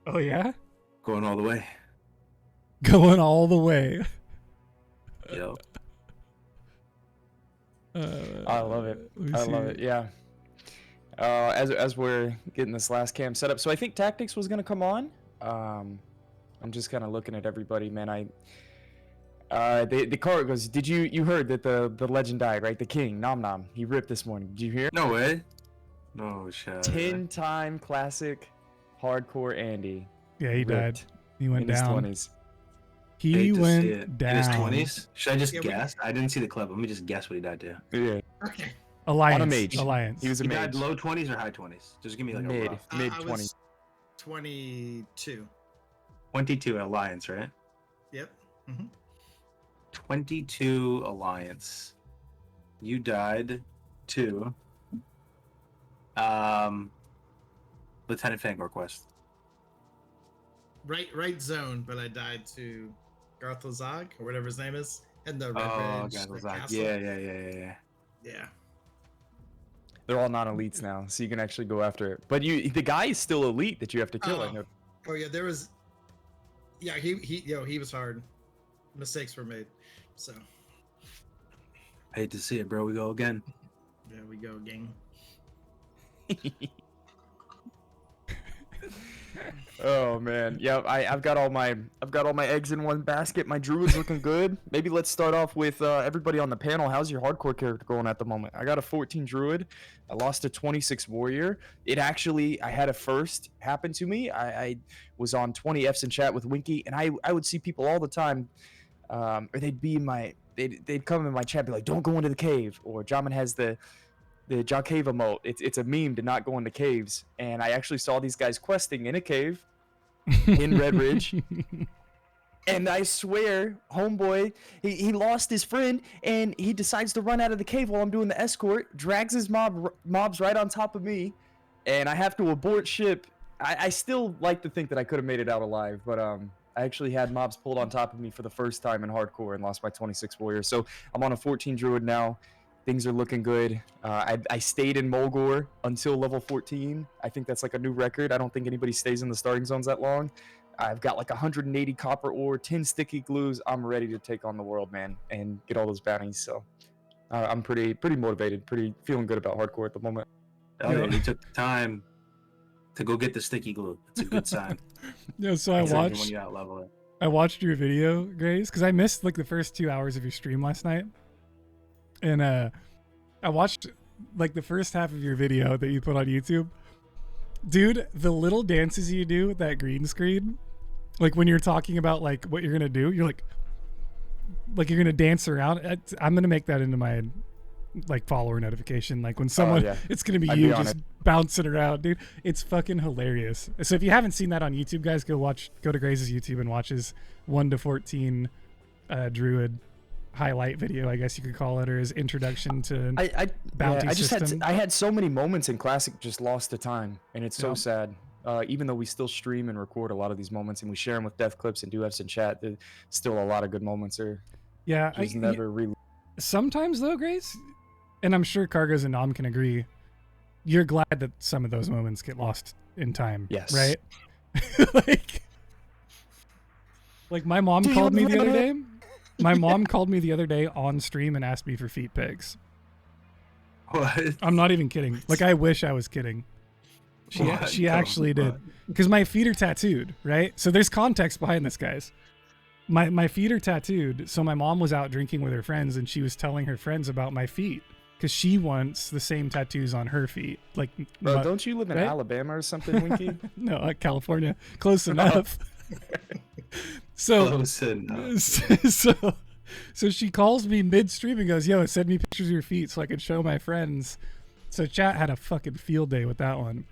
Oh yeah, Going all the way. going all the way. Yo. I love it. I love it. Yeah. As we're getting this last cam set up, so I think Tactics was gonna come on. I'm just kind of looking at everybody, man. The Kargoz. Did you heard that the legend died, right? The king, Nomnom. He ripped this morning. Did you hear? No way. No shit. 10-time classic hardcore Andy. Yeah, he died. He went in his down. 20s. He went down. In his 20s? Should I just Yeah, guess? I didn't see the clip. Let me just guess what he died to. Yeah. Okay. Alliance. On a mage. Alliance. He was a He mage. died low 20s or high 20s? Just give me like a mid rough. mid I 20s. was 22. 22 Alliance, right? Yep. Mm-hmm. 22 Alliance. You died to Lieutenant Fangor Quest. Right zone, but I died to Garthazog or whatever his name is, and the Red Oh, Ridge, God, the was like, castle. yeah. Yeah. They're all non-elites now, so you can actually go after it. But the guy is still elite that you have to kill. I know. Oh yeah, there was. Yeah, he was hard. Mistakes were made, so Hate to see it, bro. We go again. there we go, gang. Oh man, yeah. I've got all my eggs in one basket. My druid's looking good. Maybe let's start off with everybody on the panel. How's your hardcore character going at the moment? I got a 14 druid. I lost a 26 warrior. I had a first happen to me. I was on 20 Fs in chat with Winky, and I would see people all the time, or they'd come in my chat, be like, "Don't go into the cave," or Jamin has the Jaw Cave emote. It's a meme to not go into caves. And I actually saw these guys questing in a cave in Red Ridge. And I swear, homeboy, he lost his friend and he decides to run out of the cave while I'm doing the escort, drags his mobs right on top of me, and I have to abort ship. I still like to think that I could have made it out alive, but I actually had mobs pulled on top of me for the first time in hardcore and lost my 26 warrior. So I'm on a 14 druid now. Things are looking good. I stayed in Mulgore until level 14. I think that's like a new record. I don't think anybody stays in the starting zones that long. I've got like 180 copper ore, 10 sticky glues. I'm ready to take on the world, man, and get all those bounties. So I'm pretty motivated, feeling good about hardcore at the moment. Oh, yeah, you took the time to go get the sticky glue. It's a good sign. Yeah, so When you out level it. I watched your video, Grace, because I missed like the first 2 hours of your stream last night. And I watched like the first half of your video that you put on YouTube. Dude, the little dances you do with that green screen, like when you're talking about like what you're gonna do, you're like you're gonna dance around. I'm gonna make that into my like follower notification. Like when someone, it's gonna be you just bouncing around, dude. It's fucking hilarious. So if you haven't seen that on YouTube, guys, go to Grace's YouTube and watch his 1 to 14 druid highlight video, I guess you could call it, or his introduction to bounty system. I had so many moments in Classic just lost to time, and it's so sad. Even though we still stream and record a lot of these moments, and we share them with Death Clips and do Fs in chat, there's still a lot of good moments there. Yeah, sometimes though, Grace, and I'm sure Kargoz and Nom can agree, you're glad that some of those moments get lost in time. Yes. Right? like my mom called me the other day. My mom called me the other day on stream and asked me for feet pics. What? I'm not even kidding. Like, I wish I was kidding. She actually did. Because my feet are tattooed, right? So there's context behind this, guys. My feet are tattooed. So my mom was out drinking with her friends and she was telling her friends about my feet. Because she wants the same tattoos on her feet. Like, bro, don't you live in Alabama or something, Winky? No, like California. Close enough. So she calls me midstream and goes, "Yo, send me pictures of your feet so I can show my friends." So chat had a fucking field day with that one.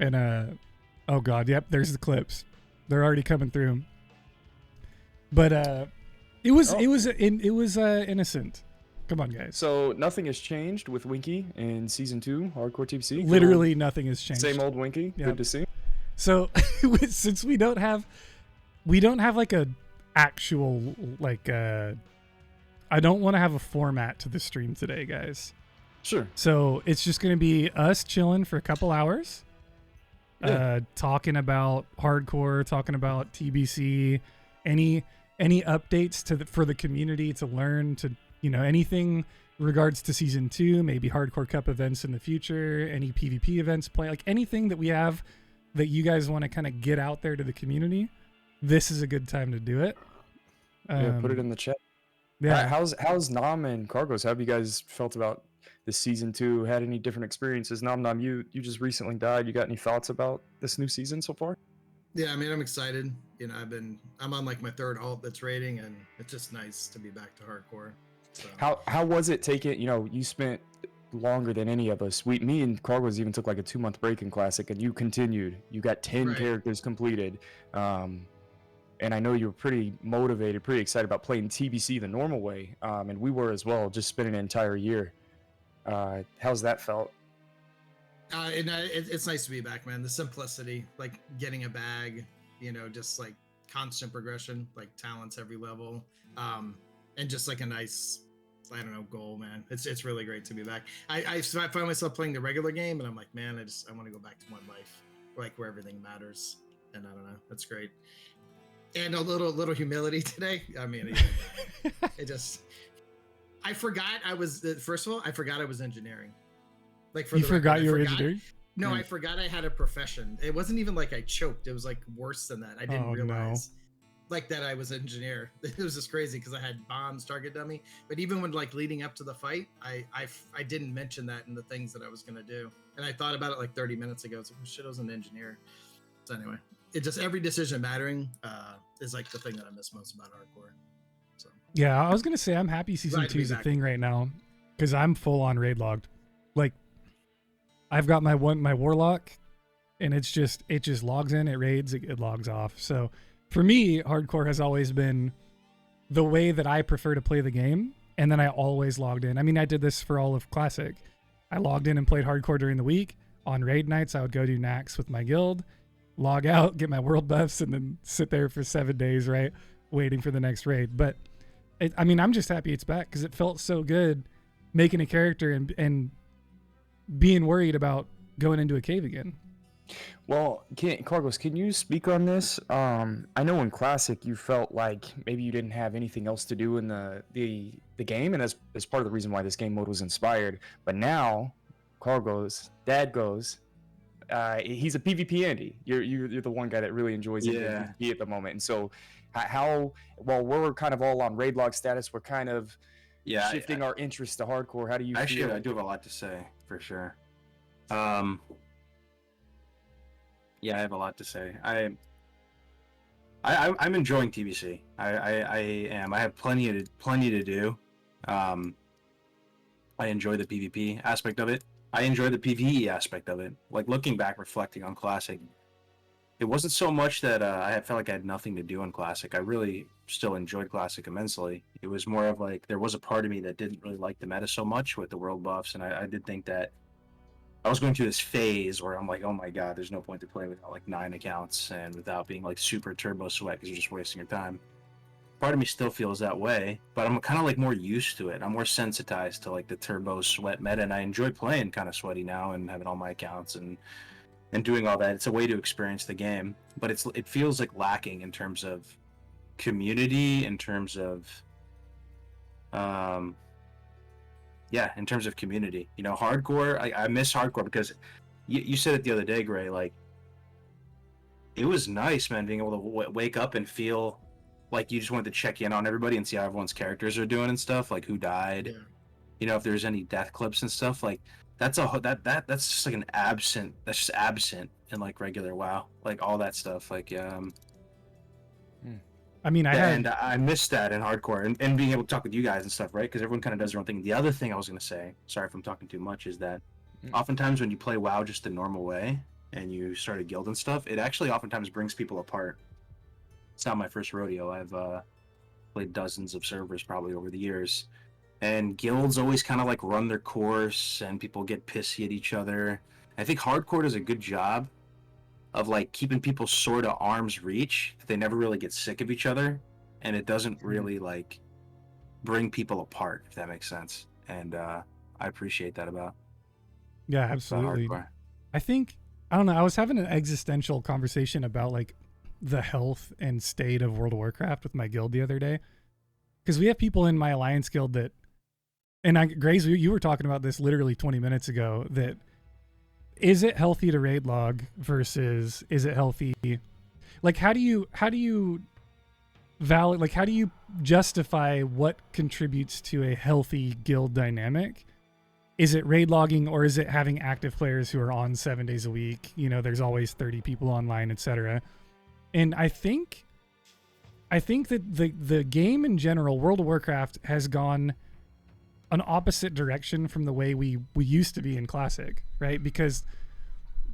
And oh god, yep, there's the clips. They're already coming through. But it was innocent. Come on, guys. So nothing has changed with Winky in season 2, Hardcore TPC. Literally nothing has changed. Same old Winky. Yep. Good to see. So since we don't have like a actual like I don't want to have a format to the stream today, guys. Sure. So it's just going to be us chilling for a couple hours. talking about hardcore, talking about TBC, any updates for the community to learn, to anything regards to season 2, maybe hardcore cup events in the future, any PvP events play, like anything that we have that you guys want to kind of get out there to the community. This is a good time to do it. Yeah, put it in the chat. Yeah. How's Nom and Kargoz? How have you guys felt about this season 2? Had any different experiences? Nomnom, you just recently died. You got any thoughts about this new season so far? Yeah, I mean, I'm excited. I'm on like my 3rd alt that's raiding, and it's just nice to be back to hardcore. So. How was it taking? You spent longer than any of us. Me and Kargoz even took like a 2-month break in Classic, and you continued. You got 10 characters completed. And I know you were pretty motivated, pretty excited about playing TBC the normal way. And we were as well, just spending an entire year. How's that felt? It's nice to be back, man. The simplicity, like getting a bag, just like constant progression, like talents every level, and just like a nice, I don't know, goal, man. It's really great to be back. I find myself playing the regular game, and I'm like, man, I want to go back to one life, like where everything matters. And I don't know, that's great. And a little humility today. I mean, I forgot I was. First of all, I forgot I was engineering. Like you forgot you were engineering? No, I forgot I had a profession. It wasn't even like I choked. It was like worse than that. I didn't realize like that I was an engineer. It was just crazy because I had bombs, target dummy. But even when like leading up to the fight, I didn't mention that in the things that I was gonna do. And I thought about it like 30 minutes ago. It's like, oh, shit, I was an engineer. So anyway, it just every decision mattering is like the thing that I miss most about hardcore. So yeah, I was gonna say I'm happy season 2 is a thing right now because I'm full on raid logged. Like I've got my warlock, and it just logs in, it raids, it logs off. So for me, hardcore has always been the way that I prefer to play the game, and then I always logged in. I mean, I did this for all of Classic. I logged in and played hardcore during the week. On raid nights, I would go do Nax with my guild, log out, get my world buffs, and then sit there for 7 days, right, waiting for the next raid. But I'm just happy it's back because it felt so good making a character and being worried about going into a cave again. Well, Kargoz, can you speak on this? I know in Classic you felt like maybe you didn't have anything else to do in the game, and that's part of the reason why this game mode was inspired. But now, Kargoz, Dad goes, he's a PvP Andy. You're the one guy that really enjoys PvP at the moment. And so, while we're kind of all on raid log status, we're kind of shifting our interest to hardcore. How do you feel? I do have a lot to say for sure. Yeah, I have a lot to say. I'm enjoying TBC. I am. I have plenty to do. I enjoy the PvP aspect of it. I enjoy the PvE aspect of it. Like looking back, reflecting on Classic, it wasn't so much that I felt like I had nothing to do in Classic. I really still enjoyed Classic immensely. It was more of like there was a part of me that didn't really like the meta so much with the world buffs, and I did think that I was going through this phase where I'm like, oh my god, there's no point to play without like 9 accounts and without being like super turbo sweat because you're just wasting your time. Part of me still feels that way, but I'm kind of like more used to it. I'm more sensitized to like the turbo sweat meta, and I enjoy playing kind of sweaty now and having all my accounts and doing all that. It's a way to experience the game, but it feels like lacking in terms of community, in terms of in terms of community. Hardcore, I miss hardcore because you said it the other day, Gray, like it was nice, man, being able to wake up and feel like you just wanted to check in on everybody and see how everyone's characters are doing and stuff, like who died, if there's any death clips and stuff. Like that's just like that's just absent in like regular WoW, like all that stuff. Like I missed that in hardcore and being able to talk with you guys and stuff, right? Because everyone kind of does their own thing. The other thing I was going to say, sorry if I'm talking too much, is that oftentimes when you play WoW just the normal way and you start a guild and stuff, it actually oftentimes brings people apart. It's not my first rodeo. I've played dozens of servers probably over the years, and guilds always kind of like run their course and people get pissy at each other. I think hardcore does a good job of like keeping people sort of arm's reach, that they never really get sick of each other, and it doesn't really like bring people apart, if that makes sense. And I appreciate that about absolutely. hardcore. I think I don't know. I was having an existential conversation about like the health and state of World of Warcraft with my guild the other day, because we have people in my alliance guild that, and Grace, you were talking about this literally 20 minutes ago, that is it healthy to raid log versus is it healthy? Like, how do you how do you justify what contributes to a healthy guild dynamic? Is it raid logging, or is it having active players who are on 7 days a week? You know, there's always 30 people online, etc. And I think that the game in general, World of Warcraft, has gone an opposite direction from the way we used to be in Classic, right? Because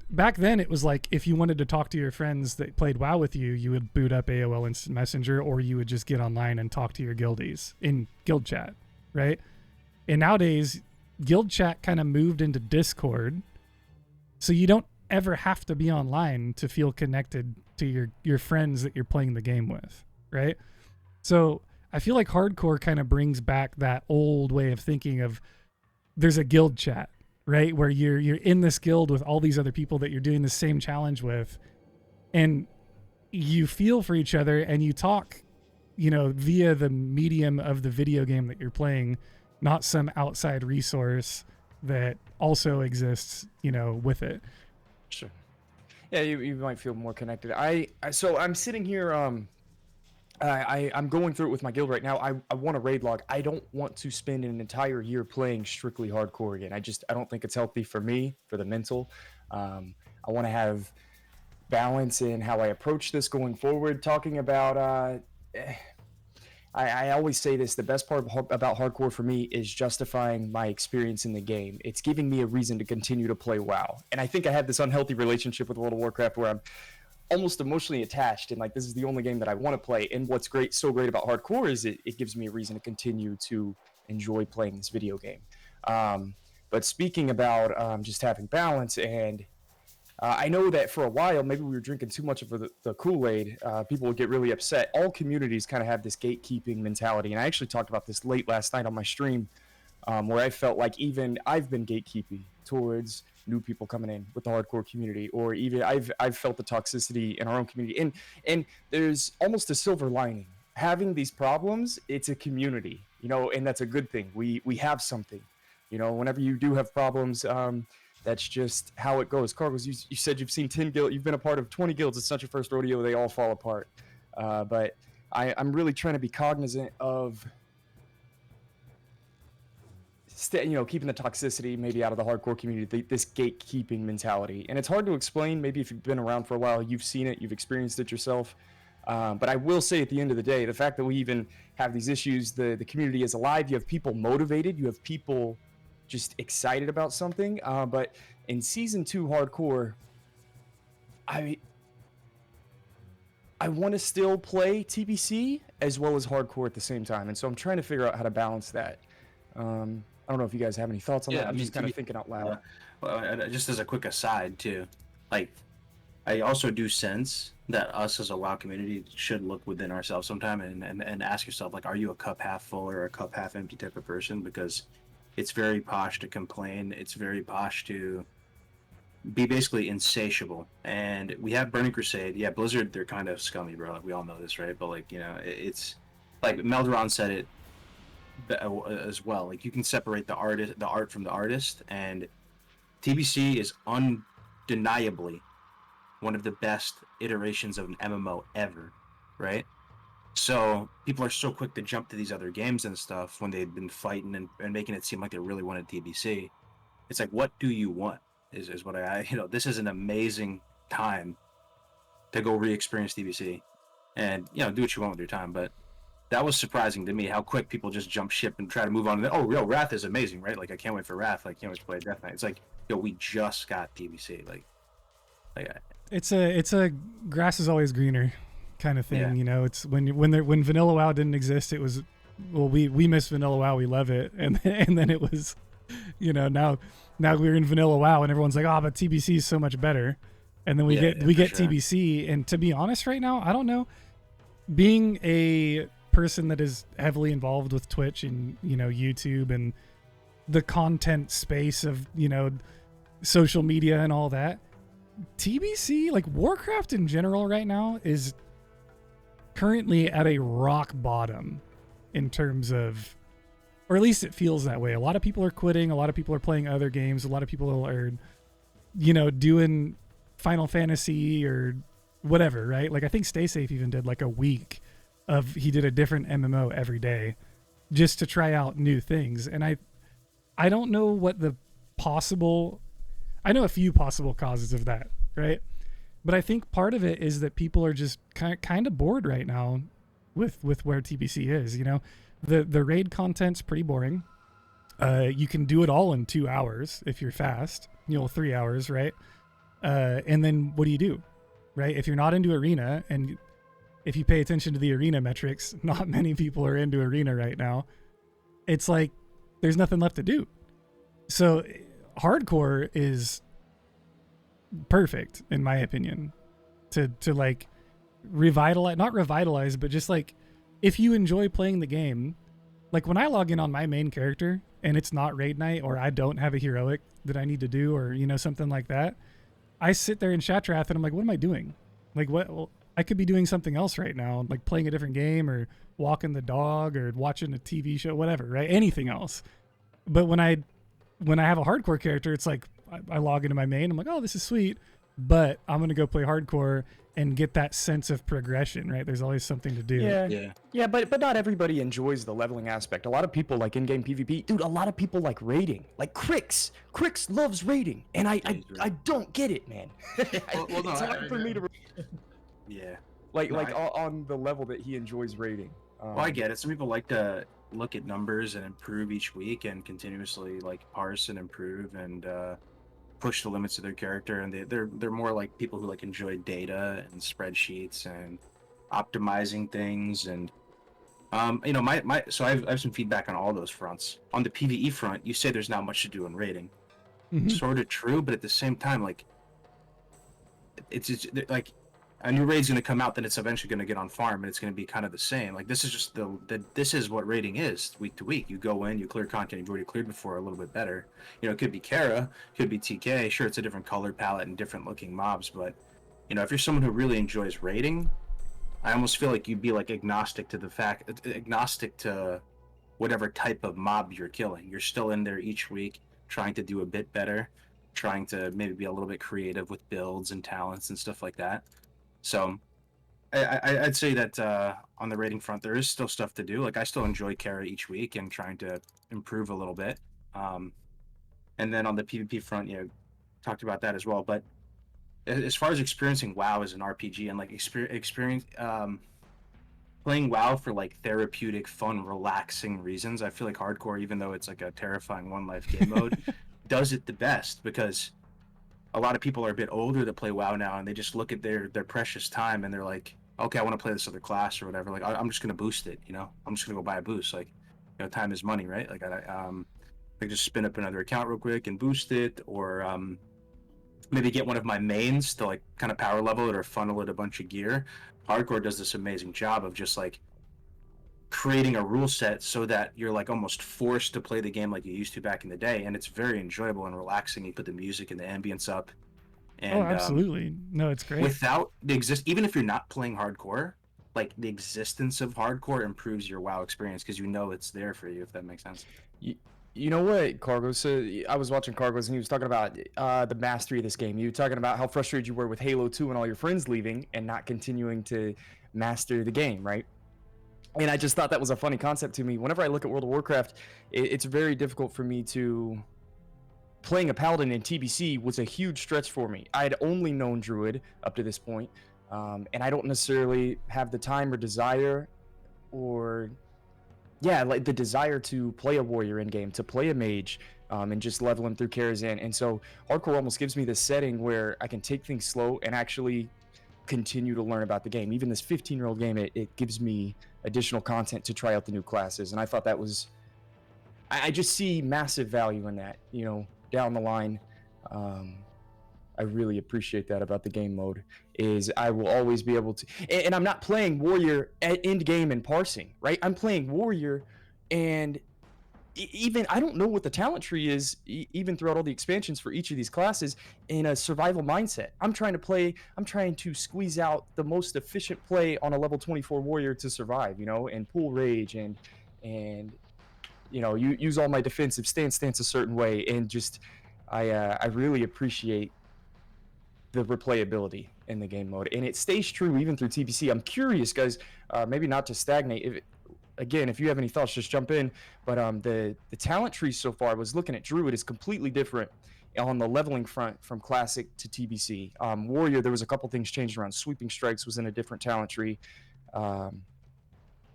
back then it was like, if you wanted to talk to your friends that played WoW with you, you would boot up AOL Instant Messenger, or you would just get online and talk to your guildies in guild chat, right? And nowadays, guild chat kind of moved into Discord, so you don't ever have to be online to feel connected to your friends that you're playing the game with, right? So I feel like hardcore kind of brings back that old way of thinking of, there's a guild chat, right, where you're in this guild with all these other people that you're doing the same challenge with, and you feel for each other and you talk, you know, via the medium of the video game that you're playing, not some outside resource that also exists, you know, with it. Sure. Yeah, you might feel more connected. So I'm sitting here, I'm going through it with my guild right now. I want to raid log. I don't want to spend an entire year playing strictly hardcore again. I don't think it's healthy for me, for the mental. I want to have balance in how I approach this going forward. Talking about, I always say this, the best part about hardcore for me is justifying my experience in the game. It's giving me a reason to continue to play WoW. And I think I have this unhealthy relationship with World of Warcraft where I'm almost emotionally attached, and like, this is the only game that I want to play. And what's so great about hardcore is it gives me a reason to continue to enjoy playing this video game. But speaking about just having balance, and I know that for a while, maybe we were drinking too much of the Kool-Aid. People would get really upset. All communities kind of have this gatekeeping mentality. And I actually talked about this late last night on my stream, where I felt like even I've been gatekeeping towards new people coming in with the hardcore community, or even I've felt the toxicity in our own community. And there's almost a silver lining. Having these problems, it's a community, you know, and that's a good thing. We have something, you know, whenever you do have problems, that's just how it goes. Kargoz, you said you've seen 10 guilds. You've been a part of 20 guilds. It's not your first rodeo. They all fall apart. But I'm really trying to be cognizant of, keeping the toxicity maybe out of the hardcore community, this gatekeeping mentality. And it's hard to explain. Maybe if you've been around for a while, you've seen it, you've experienced it yourself. But I will say, at the end of the day, the fact that we even have these issues, the community is alive. You have people motivated. You have people just excited about something. But in season 2 hardcore, I want to still play TBC as well as hardcore at the same time, and so I'm trying to figure out how to balance that. I don't know if you guys have any thoughts on that. I'm just kind of thinking out loud. Well, just as a quick aside too, like, I also do sense that us as a WoW community should look within ourselves sometime and ask yourself, like, are you a cup half full or a cup half empty type of person? Because it's very posh to complain. It's very posh to be basically insatiable. And we have Burning Crusade. Yeah, Blizzard, they're kind of scummy, bro. Like, we all know this, right? But, like, you know, it's like Melderon said it as well. Like, you can separate the art from the artist, and TBC is undeniably one of the best iterations of an MMO ever, right? So people are so quick to jump to these other games and stuff when they've been fighting and making it seem like they really wanted TBC. It's like, what do you want? Is what this is an amazing time to go re-experience TBC and, do what you want with your time. But that was surprising to me, how quick people just jump ship and try to move on. Oh, Wrath is amazing, right? Like, I can't wait for Wrath. Like, can't wait to play Death Knight. It's like, we just got TBC. It's a grass is always greener kind of thing. Yeah. It's when Vanilla WoW didn't exist, it was, well, we miss Vanilla WoW, we love it, and then it was, now we're in Vanilla WoW and everyone's like, but TBC is so much better, and then we get sure. TBC. And to be honest, right now, I don't know, being a person that is heavily involved with Twitch and YouTube and the content space of social media and all that, TBC, like Warcraft in general right now, is currently at a rock bottom in terms of, or at least it feels that way. A lot of people are quitting. A lot of people are playing other games. A lot of people are, doing Final Fantasy or whatever, right? Like I think Stay Safe even did like a week he did a different MMO every day just to try out new things. And I don't know what I know a few possible causes of that, right? But I think part of it is that people are just kind of bored right now with where TBC is, The raid content's pretty boring. You can do it all in 2 hours if you're fast, 3 hours, right? And then what do? Right? If you're not into arena, and if you pay attention to the arena metrics, not many people are into arena right now. It's like there's nothing left to do. So hardcore is perfect in my opinion to like not revitalize, but just like if you enjoy playing the game, like when I log in on my main character and it's not raid night or I don't have a heroic that I need to do or something like that, I sit there in Shatrath and I'm like, what am I doing? Like what? Well, I could be doing something else right now, like playing a different game or walking the dog or watching a TV show, whatever, right? Anything else. But when I have a hardcore character, it's like I log into my main, I'm like, oh, this is sweet, but I'm gonna go play hardcore and get that sense of progression, right? There's always something to do. Yeah, but not everybody enjoys the leveling aspect. A lot of people like in-game PvP. Dude, a lot of people like raiding. Like Crix loves raiding, and I don't get it, man. Well, no, it's hard for me to. Yeah. On the level that he enjoys raiding. Well, I get it. Some people like to look at numbers and improve each week and continuously like parse and improve and push the limits of their character, and they're more like people who like enjoy data and spreadsheets and optimizing things. And so I have some feedback on all those fronts. On the PvE front, you say there's not much to do in raiding. Mm-hmm. Sort of true, but at the same time, like it's like a new raid's going to come out, then it's eventually going to get on farm, and it's going to be kind of the same. Like this is just this is what raiding is week to week. You go in, you clear content you've already cleared before a little bit better. It could be Kara, could be TK. Sure, it's a different color palette and different looking mobs, but if you're someone who really enjoys raiding, I almost feel like you'd be like agnostic to whatever type of mob you're killing. You're still in there each week, trying to do a bit better, trying to maybe be a little bit creative with builds and talents and stuff like that. So I'd say that on the rating front, there is still stuff to do. Like I still enjoy Kara each week and trying to improve a little bit. And then on the PvP front, talked about that as well. But as far as experiencing WoW as an RPG and like experience playing WoW for like therapeutic, fun, relaxing reasons, I feel like hardcore, even though it's like a terrifying one life game mode, does it the best because a lot of people are a bit older that play WoW now, and they just look at their precious time and they're like, okay, I want to play this other class or whatever. Like, I'm just going to boost it, I'm just going to go buy a boost. Like, time is money, right? Like, I just spin up another account real quick and boost it, or maybe get one of my mains to like kind of power level it or funnel it a bunch of gear. Hardcore does this amazing job of just like creating a rule set so that you're like almost forced to play the game like you used to back in the day, and it's very enjoyable and relaxing. You put the music and the ambience up, and absolutely. No, it's great. Without even if you're not playing hardcore, like the existence of hardcore improves your WoW experience because it's there for you, if that makes sense. You know what, Kargoz? So I was watching Kargoz and he was talking about the mastery of this game. You were talking about how frustrated you were with Halo 2 and all your friends leaving and not continuing to master the game, right? And I just thought that was a funny concept to me. Whenever I look at World of Warcraft, it's very difficult for me to... Playing a Paladin in TBC was a huge stretch for me. I had only known Druid up to this point, and I don't necessarily have the time or desire or... Yeah, like the desire to play a warrior in game, to play a mage, and just level him through Karazhan. And so hardcore almost gives me this setting where I can take things slow and actually continue to learn about the game. Even this 15-year-old game, it gives me additional content to try out the new classes. And I thought that was... I just see massive value in that, down the line. I really appreciate that about the game mode, is I will always be able to... And I'm not playing warrior at end game and parsing, right? I'm playing warrior, and even I don't know what the talent tree is, even throughout all the expansions for each of these classes in a survival mindset. I'm trying to squeeze out the most efficient play on a level 24 warrior to survive, and pull rage and you use all my defensive stance a certain way, and just I really appreciate the replayability in the game mode, and it stays true even through TBC. I'm curious, guys, maybe not to stagnate. Again, if you have any thoughts, just jump in. But the talent tree so far, I was looking at Druid, is completely different on the leveling front from Classic to TBC. Warrior, there was a couple things changed around. Sweeping Strikes was in a different talent tree.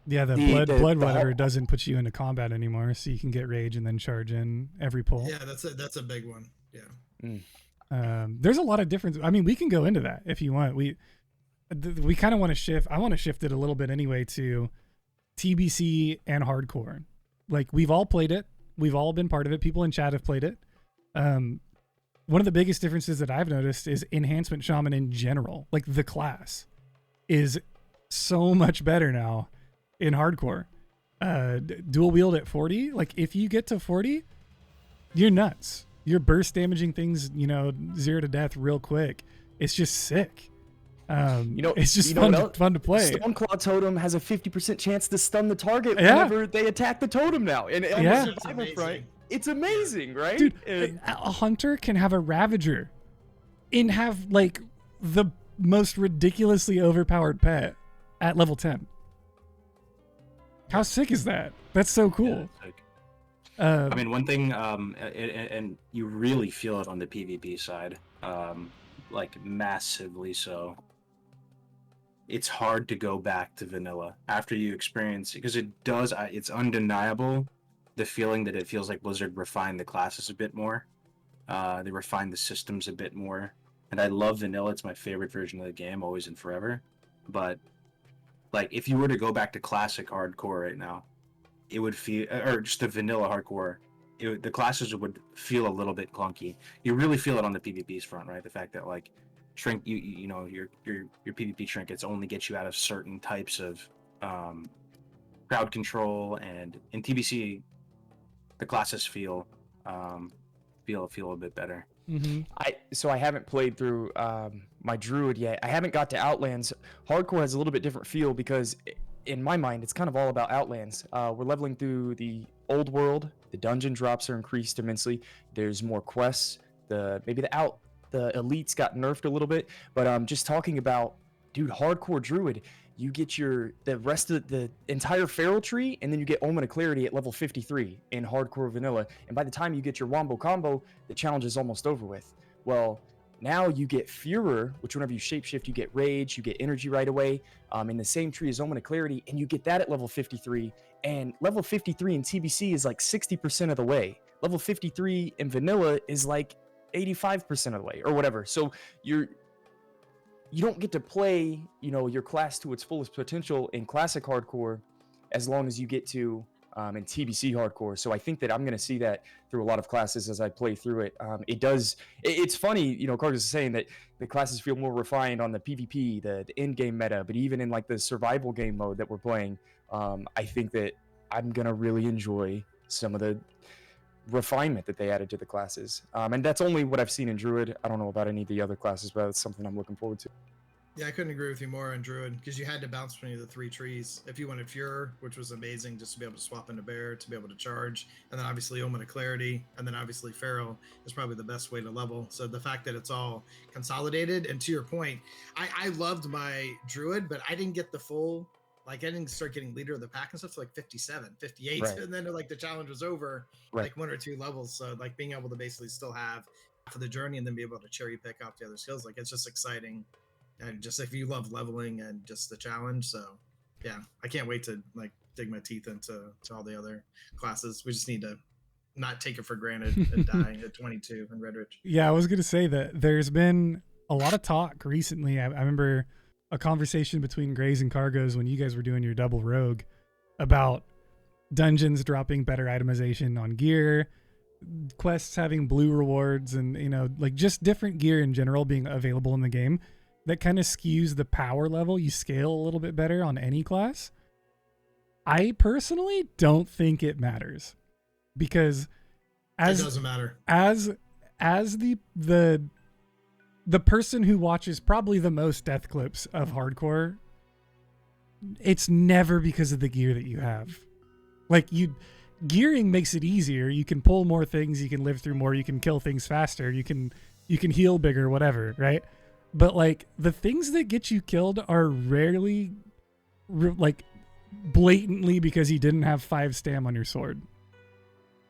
Yeah, the blood weather doesn't put you into combat anymore, so you can get rage and then charge in every pull. Yeah, that's a big one. Yeah. There's a lot of difference. I mean, we can go into that if you want. We kind of want to shift. I want to shift it a little bit anyway to TBC and hardcore. Like, we've all played it. We've all been part of it. People in chat have played it. One of the biggest differences that I've noticed is Enhancement Shaman in general. Like, the class is so much better now in hardcore. Dual wield at 40. Like, if you get to 40, you're nuts. You're burst damaging things, 0 to death real quick. It's just sick. It's just fun to play. Stoneclaw Totem has a 50% chance to stun the target whenever they attack the totem now. And on the survival front, it's amazing, right? Dude, a hunter can have a Ravager and have like the most ridiculously overpowered pet at level 10. How sick is that? That's so cool. I mean, one thing, and you really feel it on the PvP side, like massively so. It's hard to go back to vanilla after you experience, because it's undeniable, the feeling that it feels like Blizzard refined the classes a bit more. They refined the systems a bit more. And I love vanilla. It's my favorite version of the game, always and forever. But like, if you were to go back to classic hardcore right now, it would feel, or just the vanilla hardcore, the classes would feel a little bit clunky. You really feel it on the PvP's front, right? The fact that like shrink, your PvP trinkets only get you out of certain types of crowd control, and in TBC, the classes feel a bit better. Mm-hmm. I haven't played through my Druid yet. I haven't got to Outlands. Hardcore has a little bit different feel because, in my mind, it's kind of all about Outlands. We're leveling through the old world. The dungeon drops are increased immensely. There's more quests. The elites got nerfed a little bit. But just talking about, dude, hardcore Druid, you get the rest of the entire feral tree, and then you get Omen of Clarity at level 53 in hardcore vanilla. And by the time you get your Wombo combo, the challenge is almost over with. Well, now you get Furor, which whenever you shapeshift, you get Rage, you get Energy right away, in the same tree as Omen of Clarity, and you get that at level 53. And level 53 in TBC is like 60% of the way. Level 53 in vanilla is like 85% of the way, or whatever. So you don't get to play, your class to its fullest potential in classic hardcore as long as you get to in TBC hardcore. So I think that I'm going to see that through a lot of classes as I play through it. It's funny, Kargoz is saying that the classes feel more refined on the PvP, the end game meta, but even in like the survival game mode that we're playing, I think that I'm going to really enjoy some of the refinement that they added to the classes. And that's only what I've seen in Druid. I don't know about any of the other classes, but that's something I'm looking forward to. Yeah, I couldn't agree with you more on Druid, because you had to bounce between the 3 trees. If you wanted Furor, which was amazing, just to be able to swap into Bear, to be able to charge, and then obviously Omen of Clarity, and then obviously Feral is probably the best way to level. So the fact that it's all consolidated, and to your point, I loved my Druid, but I didn't get the full, like I didn't start getting leader of the pack and stuff to like 57, 58, right. And then like the challenge was over, right. Like 1 or 2 levels. So like being able to basically still have half of the journey and then be able to cherry pick off the other skills, like it's just exciting. And just if you love leveling and just the challenge, so yeah, I can't wait to like dig my teeth into all the other classes. We just need to not take it for granted and die at 22 in Red Ridge. Yeah, I was gonna say that there's been a lot of talk recently. I remember a conversation between Grays and Kargoz when you guys were doing your double rogue about dungeons dropping better itemization on gear, quests having blue rewards, and like just different gear in general being available in the game. That kind of skews the power level. You scale a little bit better on any class. I personally don't think it matters. because It as doesn't matter. as the person who watches probably the most death clips of hardcore, it's never because of the gear that you have. Like, gearing makes it easier. You can pull more things, you can live through more, you can kill things faster, you can heal bigger, whatever, right? But like, the things that get you killed are rarely like blatantly because you didn't have 5 stam on your sword.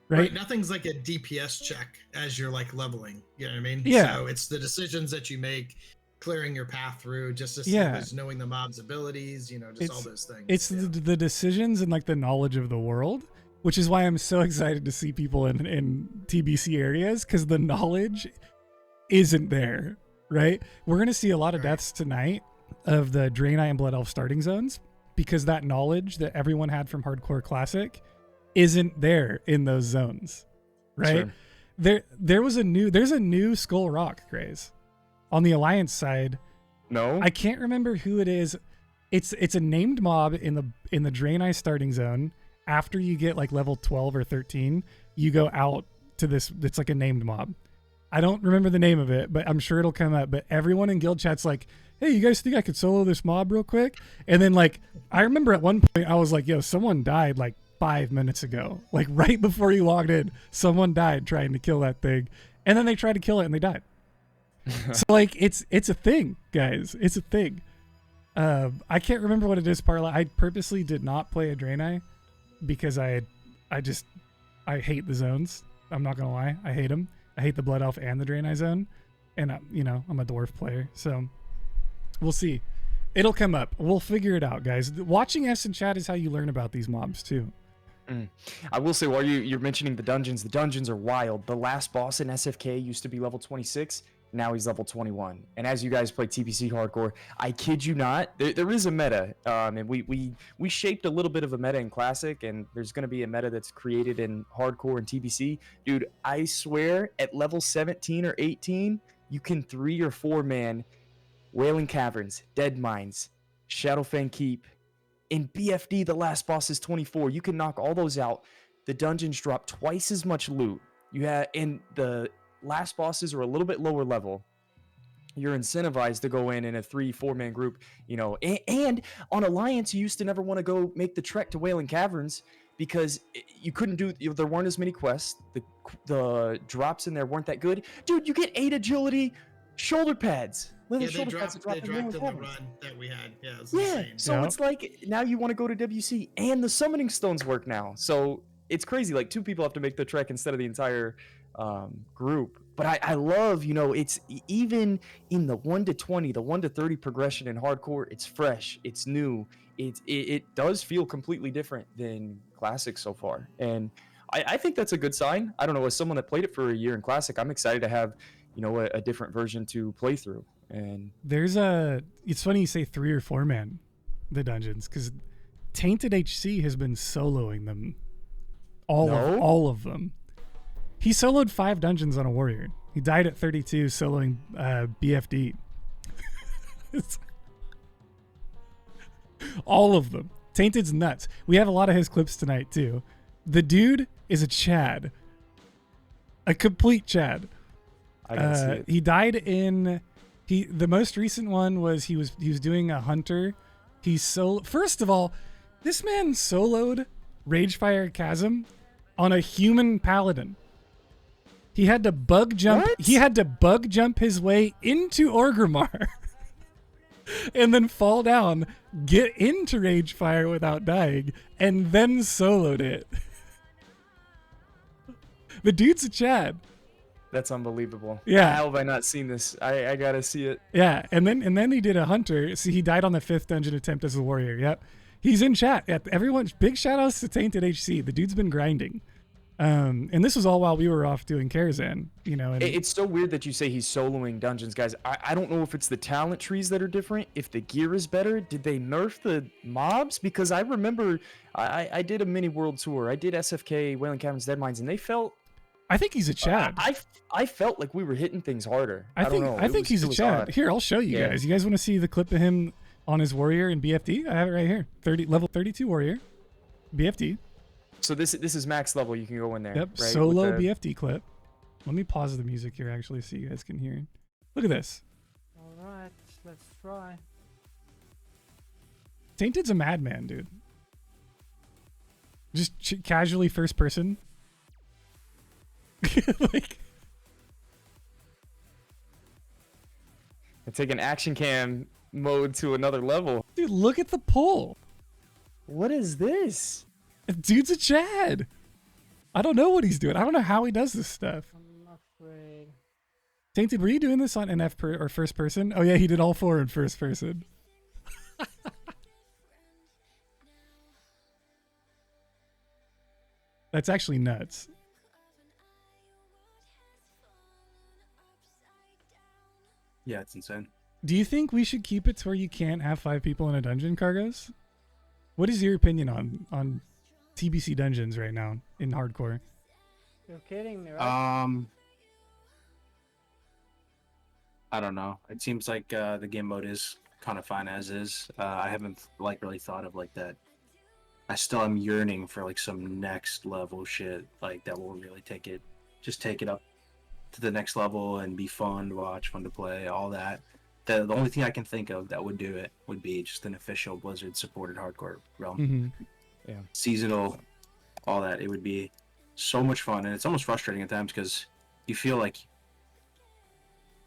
Right? Nothing's like a DPS check as you're like leveling. You know what I mean? Yeah. So it's the decisions that you make, clearing your path through, just as Yeah. as knowing the mob's abilities, you know, just all those things. It's the decisions and like the knowledge of the world, which is why I'm so excited to see people in TBC areas, because the knowledge isn't there, right? We're going to see a lot of deaths tonight of the Draenei and Blood Elf starting zones, because that knowledge that everyone had from Hardcore Classic isn't there in those zones, right? Sure. There's a new Skull Rock, Grays, on the Alliance side. No, I can't remember who it is. It's a named mob in the Draenei starting zone. After you get like level 12 or 13, you go out to this. It's like a named mob. I don't remember the name of it, but I'm sure it'll come up. But everyone in guild chat's like, hey, you guys think I could solo this mob real quick? And then like, I remember at one point I was like, yo, someone died like 5 minutes ago. Like right before you logged in, someone died trying to kill that thing. And then they tried to kill it and they died. So like, it's a thing, guys. It's a thing. I can't remember what it is, Parla. I purposely did not play a Draenei because I hate the zones. I'm not gonna lie, I hate them. I hate the Blood Elf and the Draenei zone, and I'm a dwarf player, so we'll see. It'll come up. We'll figure it out, guys. Watching us in chat is how you learn about these mobs too. I will say, while you're mentioning the dungeons are wild. The last boss in SFK used to be level 26. Now he's level 21. And as you guys play TPC hardcore, I kid you not, there is a meta. And we shaped a little bit of a meta in Classic, and there's going to be a meta that's created in hardcore and TPC. Dude, I swear, at level 17 or 18, you can 3 or 4 man Wailing Caverns, Dead Mines, Shadowfang Keep. In BFD, the last boss is 24. You can knock all those out. The dungeons drop twice as much loot. And the last bosses are a little bit lower level. You're incentivized to go in a 3-4 man group, and on Alliance, you used to never want to go make the trek to Wailing Caverns because you couldn't there weren't as many quests. The drops in there weren't that good. Dude, you get 8 agility shoulder pads. They dropped in the run that we had. Yeah, it's insane. So it's like now you want to go to WC, and the summoning stones work now. So it's crazy. Like 2 people have to make the trek instead of the entire group. But I love, it's even in the 1 to 20, the 1 to 30 progression in hardcore. It's fresh. It's new. It does feel completely different than Classic so far, and I think that's a good sign. I don't know, as someone that played it for a year in Classic, I'm excited to have a different version to play through. And it's funny you say 3 or 4 man the dungeons, because Tainted HC has been soloing them all of them. He soloed 5 dungeons on a warrior. He died at 32 soloing BFD. All of them. Tainted's nuts. We have a lot of his clips tonight too. The dude is a Chad, a complete Chad. I can see it. He died in the most recent one was he was doing a hunter. First of all, this man soloed Ragefire Chasm on a human paladin. He had to bug jump. What? He had to bug jump his way into Orgrimmar and then fall down, get into Ragefire without dying, and then soloed it. The dude's a Chad. That's unbelievable. Yeah. How have I not seen this? I gotta see it. Yeah, and then he did a hunter. See, he died on the 5th dungeon attempt as a warrior. Yep. He's in chat. Everyone, big shout outs to Tainted HC. The dude's been grinding. And this was all while we were off doing Karazhan, and It's so weird that you say he's soloing dungeons, guys. I don't know if it's the talent trees that are different, if the gear is better. Did they nerf the mobs? Because I remember I did a mini world tour. I did SFK, Wailing Caverns, Dead Mines, and they felt... I think he's a Chad. I felt like we were hitting things harder. I think he's a Chad. Here, I'll show you guys. You guys want to see the clip of him on his warrior in BFD? I have it right here. Level 32 warrior, BFD. So this is max level. You can go in there. Yep, right? solo With the- BFD clip. Let me pause the music here actually so you guys can hear. Look at this. All right, let's try. Tainted's a madman, dude. Just casually first person. Like, and taking action cam mode to another level. dude, look at the pull. What is this? Dude's a Chad. I don't know what he's doing. I don't know how he does this stuff. I'm afraid. Tainted, were you doing this on NF or first person? Oh yeah, he did all 4 in first person. That's actually nuts. Yeah, it's insane. Do you think we should keep it to where you can't have 5 people in a dungeon, Kargoz? What is your opinion on TBC dungeons right now in hardcore? You're kidding me, right? I don't know. It seems like the game mode is kind of fine as is. I haven't like really thought of like that. I still am yearning for like some next level shit like that will really take it up to the next level and be fun to watch, fun to play, all that. The only thing I can think of that would do it would be just an official Blizzard supported hardcore realm. Mm-hmm. Yeah. Seasonal, all that. It would be so much fun, and it's almost frustrating at times because you feel like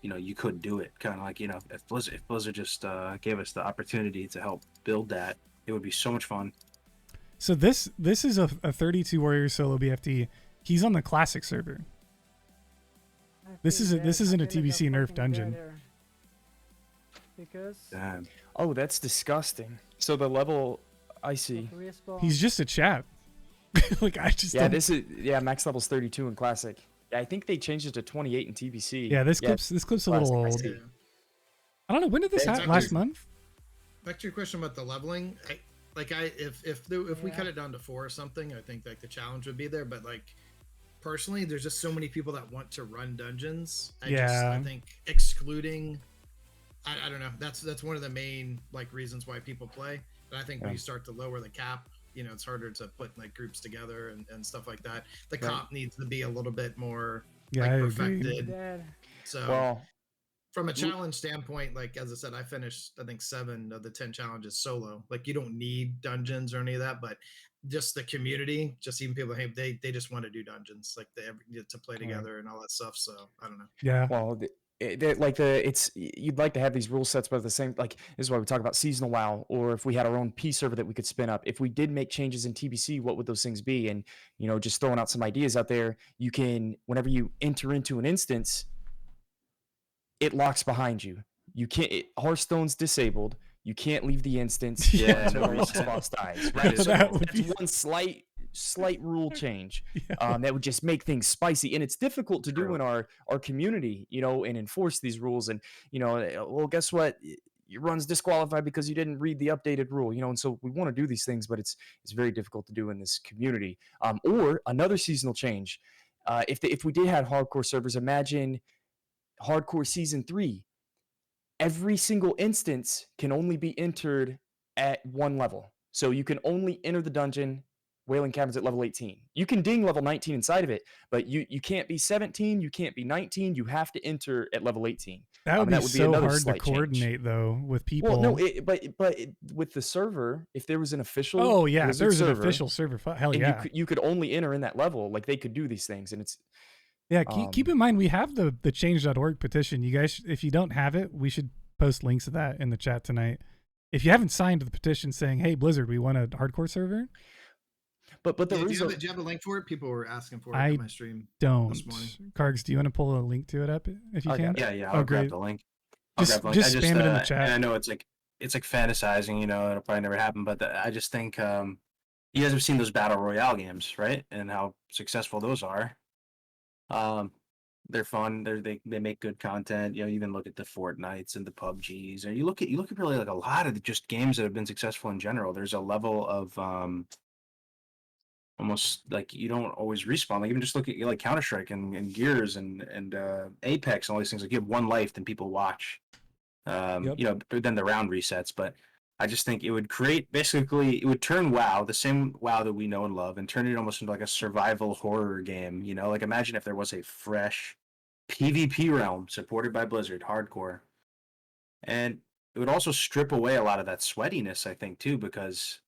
you could do it. Kind of like if Blizzard just gave us the opportunity to help build that, it would be so much fun. So this is a 32 warrior solo BFD. He's on the classic server. This isn't a TBC nerf dungeon. Because Damn. Oh, that's disgusting. So the level, I see. He's just a chap. Like I just Yeah, don't- max level's 32 in classic. Yeah, I think they changed it to 28 in TBC. Yeah, this clip's a little classic, I old. see. I don't know, when did this happen? Last month? Back to your question about the leveling, if we cut it down to 4 or something, I think like the challenge would be there. But like personally, there's just so many people that want to run dungeons. I think excluding, I don't know. That's one of the main like reasons why people play. But I think when you start to lower the cap, it's harder to put like groups together and stuff like that. The comp needs to be a little bit more perfected. So from a challenge standpoint, like as I said, I finished I think 7 of the 10 challenges solo. Like you don't need dungeons or any of that, but just the community, just even people, hey, they just want to do dungeons, like they get to play together and all that stuff. So I don't know. Yeah. Well, you'd like to have these rule sets, but at the same, like this is why we talk about seasonal WoW, or if we had our own P server that we could spin up. If we did make changes in TBC, what would those things be? And just throwing out some ideas out there, you can, whenever you enter into an instance, it locks behind you. You can't. Hearthstone's disabled. You can't leave the instance until the response dies. Right. So that's one slight rule change that would just make things spicy, and it's difficult to do in our community, and enforce these rules. And well, guess what? Your run's disqualified because you didn't read the updated rule. And so we want to do these things, but it's very difficult to do in this community. Or another seasonal change. If we did have hardcore servers, imagine hardcore season 3. Every single instance can only be entered at 1 level. So you can only enter the dungeon, Wailing Caverns, at level 18. You can ding level 19 inside of it, but you can't be 17, you can't be 19, you have to enter at level 18. That would be so hard to coordinate though with people. Well, no, but with the server, if there was an official if there was an official server, hell yeah. You could only enter in that level, like they could do these things, and it's keep in mind we have the change.org petition. You guys, if you don't have it, we should post links to that in the chat tonight. If you haven't signed the petition saying, "Hey Blizzard, we want a hardcore server," but do you have a link for it? People were asking for it on my stream. Don't. This morning. Kargs, do you want to pull a link to it up if you can? Yeah. I'll grab the link. Just spam it in the chat. And I know it's like fantasizing. It'll probably never happen. But I just think you guys have seen those battle royale games, right? And how successful those are. They're fun. They make good content. You even look at the Fortnites and the PUBGs, and you look at really like a lot of just games that have been successful in general. There's a level of almost like you don't always respawn. Like even just look at like Counter-Strike and Gears and Apex and all these things. Like you have 1 life, then people watch. Then the round resets. But I just think it would create basically it would turn WoW, the same WoW that we know and love, and turn it almost into like a survival horror game. You know, like imagine if there was a fresh PvP realm supported by Blizzard, hardcore, and it would also strip away a lot of that sweatiness. I think too, because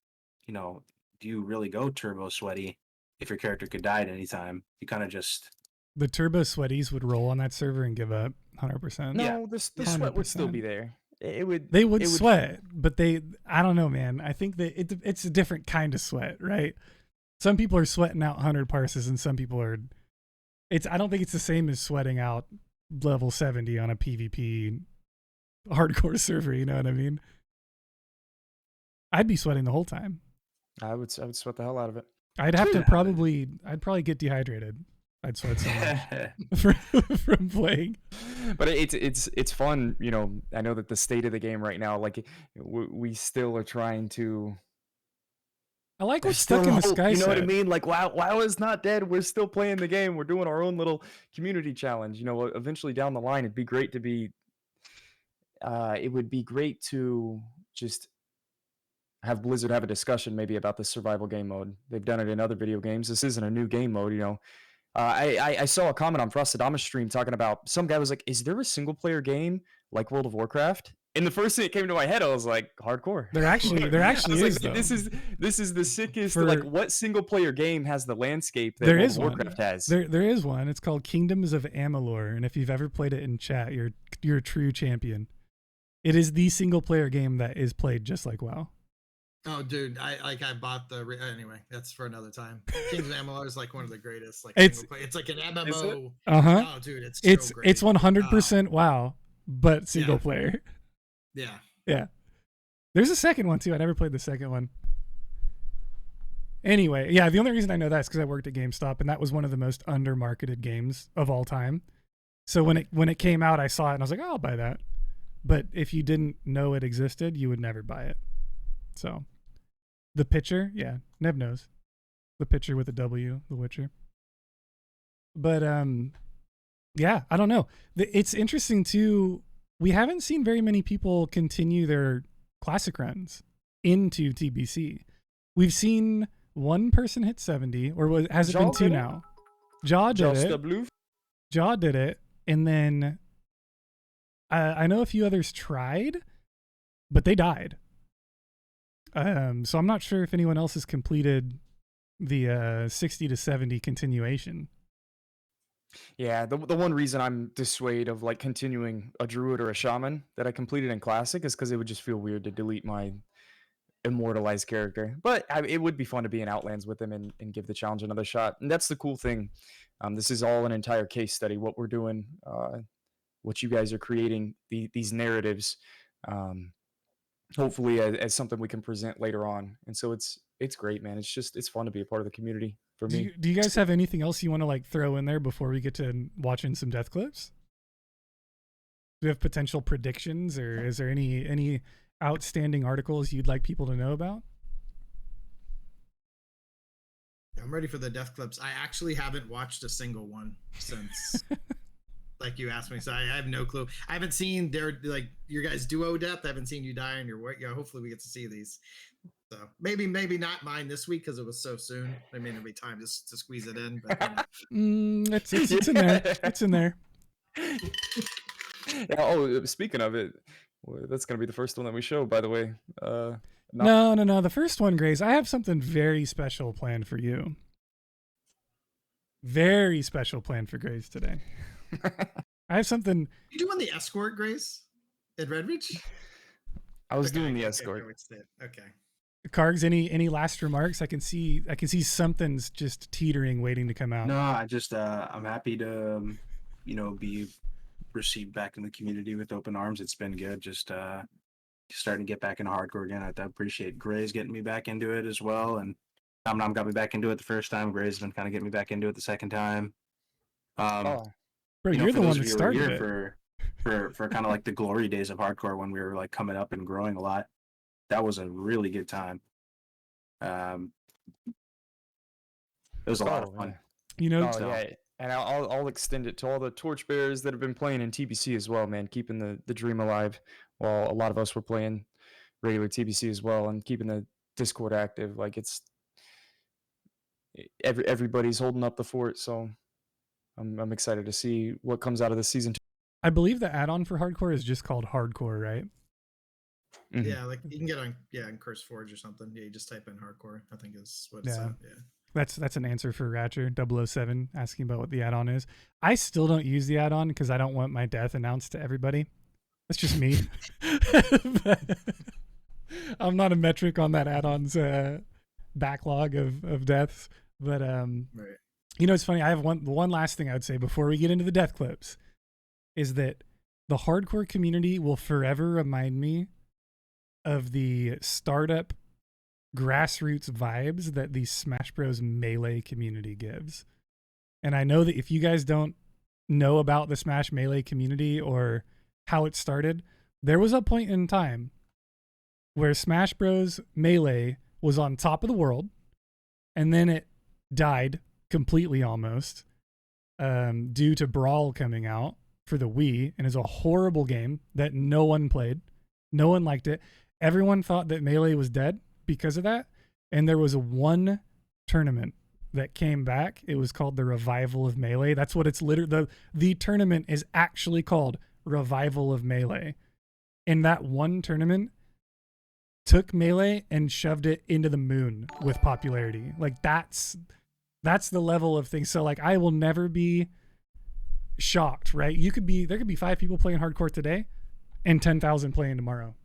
you know, do you really go turbo sweaty if your character could die at any time? You kind of just The turbo sweaties would roll on that server and give up 100%. No, Yeah. the sweat would still 100%. be there. It would. They would it sweat, but I don't know, man. I think that it's a different kind of sweat, right? Some people are sweating out 100 parses and some people are, I don't think it's the same as sweating out level 70 on a PvP hardcore server, you know what I mean? I'd be sweating the whole time. I would sweat the hell out of it. I'd have to Yeah. I'd probably get dehydrated. I'd sweat so much from playing. But it's fun, you know. I know that the state of the game right now, like we still are trying to. I like There's what's stuck still in the hope, sky. you know what I set. mean? Like WoW is not dead. We're still playing the game. We're doing our own little community challenge. You know, eventually down the line, it'd be great to be. It would be great to just have Blizzard have a discussion maybe about the survival game mode. They've done it in other video games. This isn't a new game mode, you know. I saw a comment on Frostadama's stream talking about some guy was like, "Is there a single player game like World of Warcraft?" And the first thing that came to my head, I was like, "Hardcore." There actually I was is, like, though. this is the sickest. For- like, what single player game has the landscape that There World is of one. Warcraft has? There is one. It's called Kingdoms of Amalur, and if you've ever played it in chat, you're a true champion. It is the single player game that is played just like WoW. Oh, dude, I bought the anyway. That's for another time. Kings of Amalur is like one of the greatest. Like It's- it's like an MMO. Uh-huh. Oh, dude, it's It's so great. 100% WoW, but single Yeah. player. Yeah. Yeah. There's a second one too. I never played the second one. Anyway, yeah, the only reason I know that is because I worked at GameStop, and that was one of the most undermarketed games of all time. So when it came out, I saw it and I was like, oh, I'll buy that. But if you didn't know it existed, you would never buy it. So the Pitcher, yeah, Neb knows. The Pitcher with a W, The Witcher. But yeah, I don't know. It's interesting too. We haven't seen very many people continue their classic runs into TBC. We've seen one person hit 70, or has it been Jaw two did it? now? Jaw did Just it. the blue. Jaw did it, and then I know a few others tried, but they died. So I'm not sure if anyone else has completed the 60 to 70 continuation. Yeah, the one reason I'm dissuaded of like continuing a druid or a shaman that I completed in classic is because it would just feel weird to delete my immortalized character. But it would be fun to be in Outlands with them and give the challenge another shot. And that's the cool thing. This is all an entire case study. What we're doing, what you guys are creating, these narratives, hopefully as something we can present later on. And so it's great, man. It's fun to be a part of the community for me. Do you guys have anything else you want to like throw in there before we get to watching some death clips? Do you have potential predictions, or is there any outstanding articles you'd like people to know about? I'm ready for the death clips. I actually haven't watched a single one since like you asked me, so I have no clue. I haven't seen their like your guys' duo death. I haven't seen you die on your work. Yeah, hopefully we get to see these. So maybe not mine this week because it was so soon. I mean, there'll be time to squeeze it in. But It's in there. It's in there. Yeah, oh, speaking of it, well, that's gonna be the first one that we show, by the way. No. The first one, Grace, I have something very special planned for you. Very special planned for Grace today. I have something. you doing the escort, Grace, at Redridge? I was Okay, doing the okay, escort. Okay. Kargs, any last remarks? I can see something's just teetering, waiting to come out. No, I just I'm happy to be received back in the community with open arms. It's been good. Just starting to get back into hardcore again. I appreciate Gray's getting me back into it as well, and Nomnom got me back into it the first time. Gray's been kind of getting me back into it the second time. Oh, Bro, You know, you're for the those one of that you who were started here it. for kind of like the glory days of hardcore when we were like coming up and growing a lot. That was a really good time. It was a lot of fun. You know, oh yeah, and I'll extend it to all the torchbearers that have been playing in TBC as well, man. Keeping the dream alive while a lot of us were playing regular TBC as well, and keeping the Discord active. Like it's everybody's holding up the fort, so I'm excited to see what comes out of this season. I believe the add-on for hardcore is just called hardcore, right? Mhm. Yeah, like you can get on Curse Forge or something. Yeah, you just type in hardcore, I think is what it's Yeah. at. Yeah. That's an answer for Ratcher 007 asking about what the add-on is. I still don't use the add-on because I don't want my death announced to everybody. That's just me. I'm not a metric on that add-on's backlog of deaths. But Right. you know, it's funny. I have one last thing I would say before we get into the death clips is that the hardcore community will forever remind me of the startup grassroots vibes that the Smash Bros. Melee community gives. And I know that if you guys don't know about the Smash Melee community or how it started, there was a point in time where Smash Bros. Melee was on top of the world, and then it died completely almost due to Brawl coming out for the Wii, and is a horrible game that no one played. No one liked it. Everyone thought that Melee was dead because of that, and there was one tournament that came back. It was called the Revival of Melee. That's what it's literally, the tournament is actually called Revival of Melee. And that one tournament took Melee and shoved it into the moon with popularity. Like that's the level of things. So like I will never be shocked, right? There could be 5 people playing hardcore today and 10,000 playing tomorrow.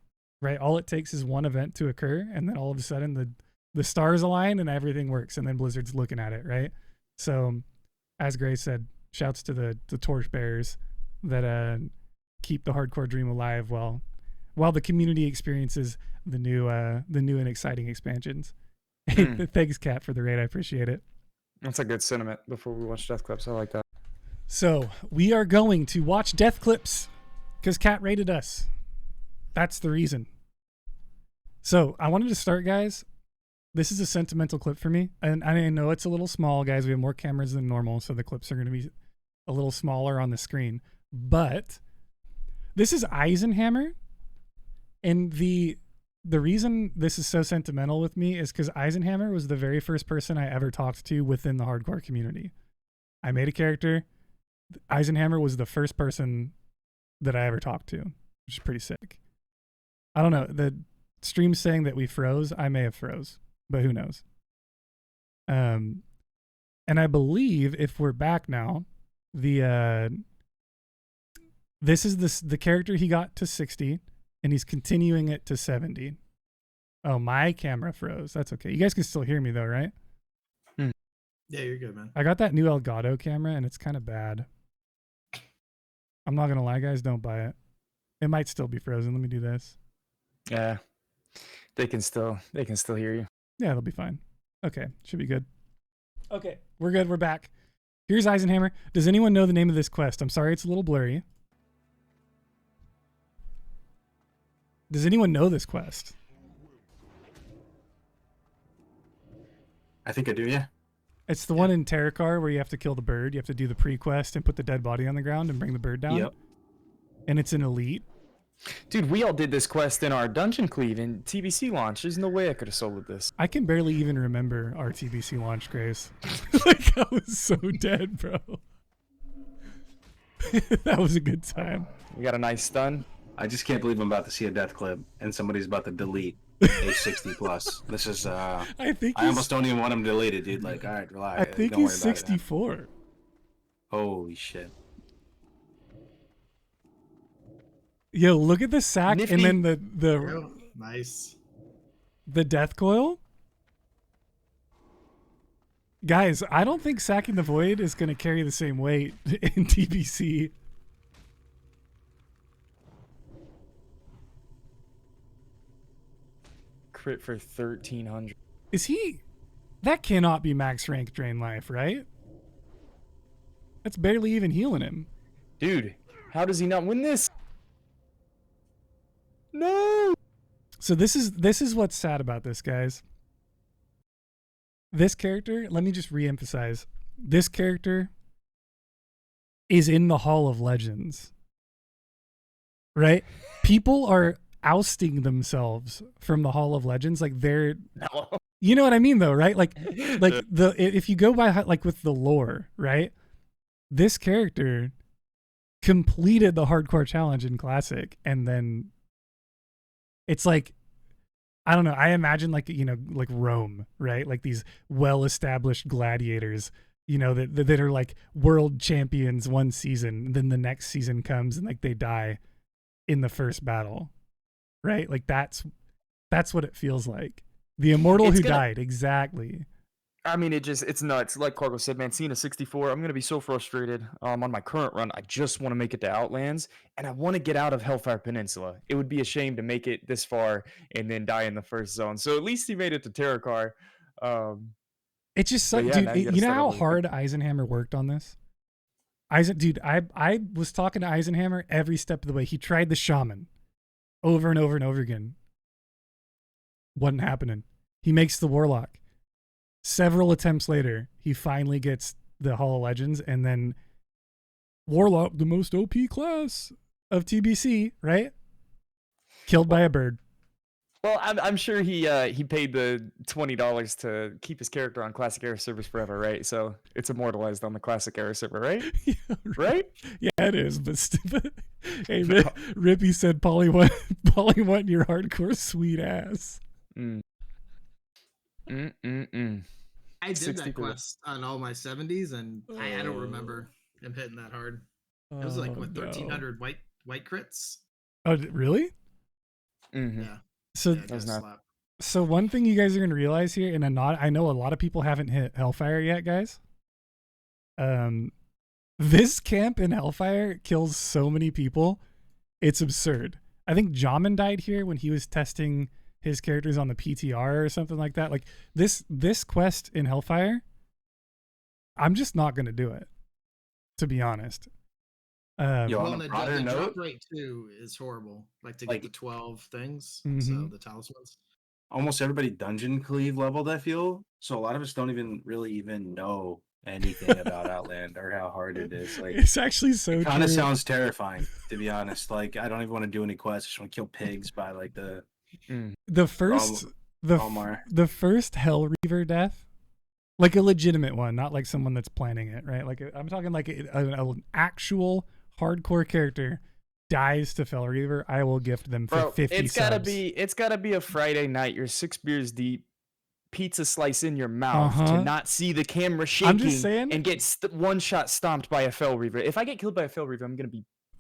Right? All it takes is one event to occur, and then all of a sudden the stars align and everything works, and then Blizzard's looking at it, right? So, as Gray said, shouts to the torchbearers that keep the hardcore dream alive while the community experiences the new and exciting expansions. Thanks, Kat, for the raid. I appreciate it. That's a good sentiment before we watch death clips. I like that. So we are going to watch death clips because Kat rated us. That's the reason. So I wanted to start, guys. This is a sentimental clip for me. And I know it's a little small, guys. We have more cameras than normal, so the clips are going to be a little smaller on the screen. But this is Eisenhammer. And the reason this is so sentimental with me is because Eisenhammer was the very first person I ever talked to within the hardcore community. I made a character. Eisenhammer was the first person that I ever talked to, which is pretty sick. I don't know. The stream's saying that we froze. I may have froze, but who knows? And I believe if we're back now, this is the character he got to 60, and he's continuing it to 70. Oh, my camera froze. That's okay. You guys can still hear me though, right? Yeah, you're good, man. I got that new Elgato camera, and it's kind of bad. I'm not gonna lie, guys. Don't buy it. It might still be frozen. Let me do this. Yeah, they can still hear you. Yeah, they'll be fine. Okay, should be good. Okay, we're good. We're back. Here's Eisenhammer. Does anyone know the name of this quest? I'm sorry, it's a little blurry. Does anyone know this quest? I think I do, yeah. It's the one in Terracar where you have to kill the bird. You have to do the pre-quest and put the dead body on the ground and bring the bird down. Yep. And it's an elite. Dude, we all did this quest in our dungeon cleave in TBC launch. There's no way I could have soloed this. I can barely even remember our TBC launch, Grace. Like, I was so dead, bro. That was a good time. We got a nice stun. I just can't believe I'm about to see a death clip and somebody's about to delete a 60 plus. This is I almost don't even want him deleted, dude. Like, all right, relax. I think Don't he's worry about it, 64. Holy shit. Yo, look at the sack Nifty. and then Oh, nice. the death coil. Guys, I don't think sacking the void is going to carry the same weight in TBC. Crit for 1,300. Is he? That cannot be max rank drain life, right? That's barely even healing him. Dude, how does he not win this? No! So this is what's sad about this, guys. This character, let me just re-emphasize. This character is in the Hall of Legends. Right? People are ousting themselves from the Hall of Legends. Like they're, No. you know what I mean though, right? Like if you go by like with the lore, right? This character completed the hardcore challenge in Classic, and then it's like, I don't know. I imagine like, you know, like Rome, right? Like these well-established gladiators, you know, that are like world champions one season, then the next season comes and like they die in the first battle, right? Like that's what it feels like. The immortal who died, exactly. I mean, it's nuts. Like Kargoz said, man, seeing a 64, I'm going to be so frustrated on my current run. I just want to make it to Outlands, and I want to get out of Hellfire Peninsula. It would be a shame to make it this far and then die in the first zone. So at least he made it to Terracar. It's just so, yeah, dude, you know how hard Eisenhammer worked on this? Dude, I was talking to Eisenhammer every step of the way. He tried the Shaman over and over and over again. Wasn't happening. He makes the Warlock. Several attempts later, he finally gets the Hall of Legends, and then Warlock, the most OP class of TBC, right? Killed by a bird. Well, I'm sure he paid the $20 to keep his character on Classic Era servers forever, right? So it's immortalized on the Classic Era server, right? Yeah, right? Yeah, it is. But hey, Rippy said, "Polly want your hardcore sweet ass." I did that quest on all my 70s, and I don't remember him hitting that hard. It was like 1,300 white crits. Oh, really? Mm-hmm. Yeah. So that was not. So one thing you guys are gonna realize here, and I know a lot of people haven't hit Hellfire yet, guys. This camp in Hellfire kills so many people, it's absurd. I think Jamin died here when he was testing his characters on the PTR or something like that. Like this quest in Hellfire, I'm just not gonna do it, to be honest. The drop rate too is horrible. Like to get the 12 things, so the talismans. Almost everybody dungeon cleave leveled, I feel. So a lot of us don't even really know anything about Outland or how hard it is. Like it's actually so it kind of sounds terrifying, to be honest. Like I don't even want to do any quests. I just want to kill pigs by like the first Hell Reaver death, like a legitimate one, not like someone that's planning it, right? Like I'm talking like an actual hardcore character dies to Fell Reaver. I will gift them for 50 it's subs. It's gotta be a Friday night. You're 6 beers deep, pizza slice in your mouth to not see the camera shaking. I'm just saying, and get one shot stomped by a Fell Reaver. If I get killed by a Fell Reaver,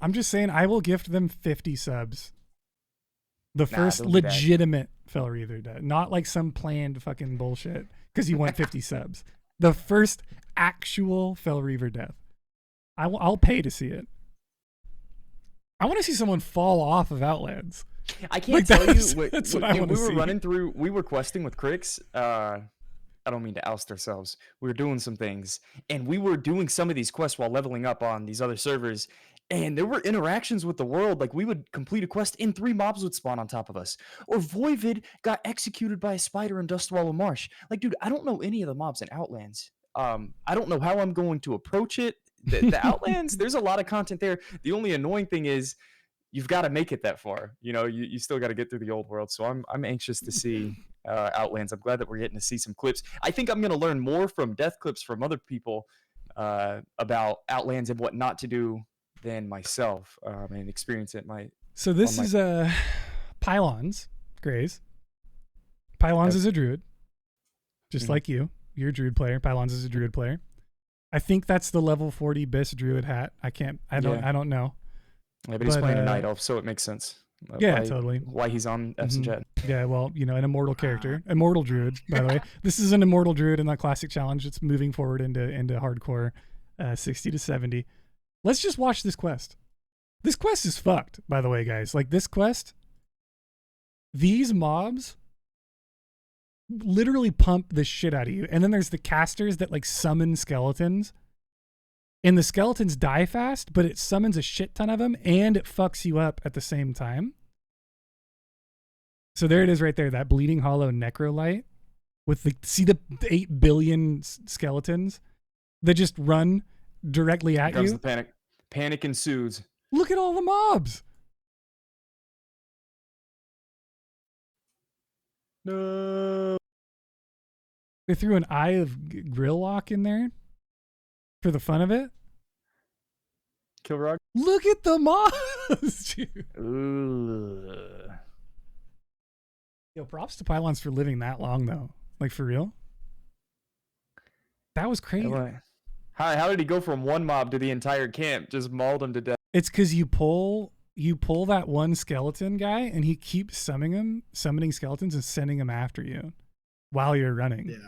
I'm just saying I will gift them 50 subs. The first legitimate Fell Reaver death, not like some planned fucking bullshit because you want 50 subs. The first actual Fell Reaver death. I'll pay to see it. I want to see someone fall off of Outlands. I can't tell you. That's what I want to see. We were running through. We were questing with Crix. I don't mean to oust ourselves. We were doing some things, and we were doing some of these quests while leveling up on these other servers. And there were interactions with the world. Like we would complete a quest, and 3 mobs would spawn on top of us. Or Voivod got executed by a spider in Dustwallow Marsh. Like, dude, I don't know any of the mobs in Outlands. I don't know how I'm going to approach it. The Outlands, there's a lot of content there. The only annoying thing is you've got to make it that far. You know, you still got to get through the old world. So I'm anxious to see Outlands. I'm glad that we're getting to see some clips. I think I'm going to learn more from death clips from other people about Outlands and what not to do than myself and experience it. So this is Pylons, Grays. Pylons is a druid, just like you. You're a druid player. Pylons is a druid player. I think that's the level 40 Bis druid hat. I don't know. Yeah, but he's playing a night elf, so it makes sense. Totally. Why he's on F's and Jet. Yeah, well, you know, an immortal character. Immortal druid, by the way. This is an immortal druid in that classic challenge. It's moving forward into hardcore 60 to 70. Let's just watch this quest. This quest is fucked, by the way, guys. Like this quest, these mobs literally pump the shit out of you. And then there's the casters that like summon skeletons. And the skeletons die fast, but it summons a shit ton of them and it fucks you up at the same time. So there it is right there, that Bleeding Hollow Necrolight with the 8 billion skeletons that just run directly at you. The panic. Panic ensues. Look at all the mobs. No. They threw an Eye of Grillock in there for the fun of it. Kilrog. Look at the mods, dude. Ooh. Yo, props to Pylons for living that long, though. Like, for real. That was crazy. How did he go from one mob to the entire camp? Just mauled him to death. It's because you pull that one skeleton guy, and he keeps summoning skeletons and sending them after you while you're running. Yeah.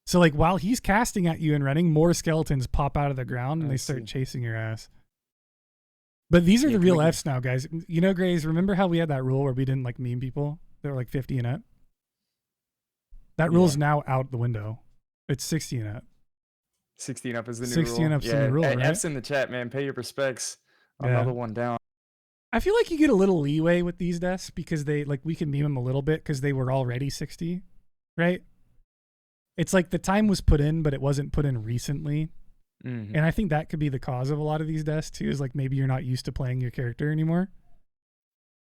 So, like, while he's casting at you and running, more skeletons pop out of the ground, and I they start see. chasing your ass. But these are the real Fs now, guys. You know, Grays, remember how we had that rule where we didn't, like, meme people that were, like, 50 and up? That rule's now out the window. It's 60 and up. 16 up is the new 60 rule. and up's the new rule, right? F's in the chat, man. Pay your respects. Yeah. Another one down. I feel like you get a little leeway with these deaths because they, like, we can meme them a little bit because they were already 60, right? It's like the time was put in, but it wasn't put in recently. Mm-hmm. And I think that could be the cause of a lot of these deaths too, is like maybe you're not used to playing your character anymore.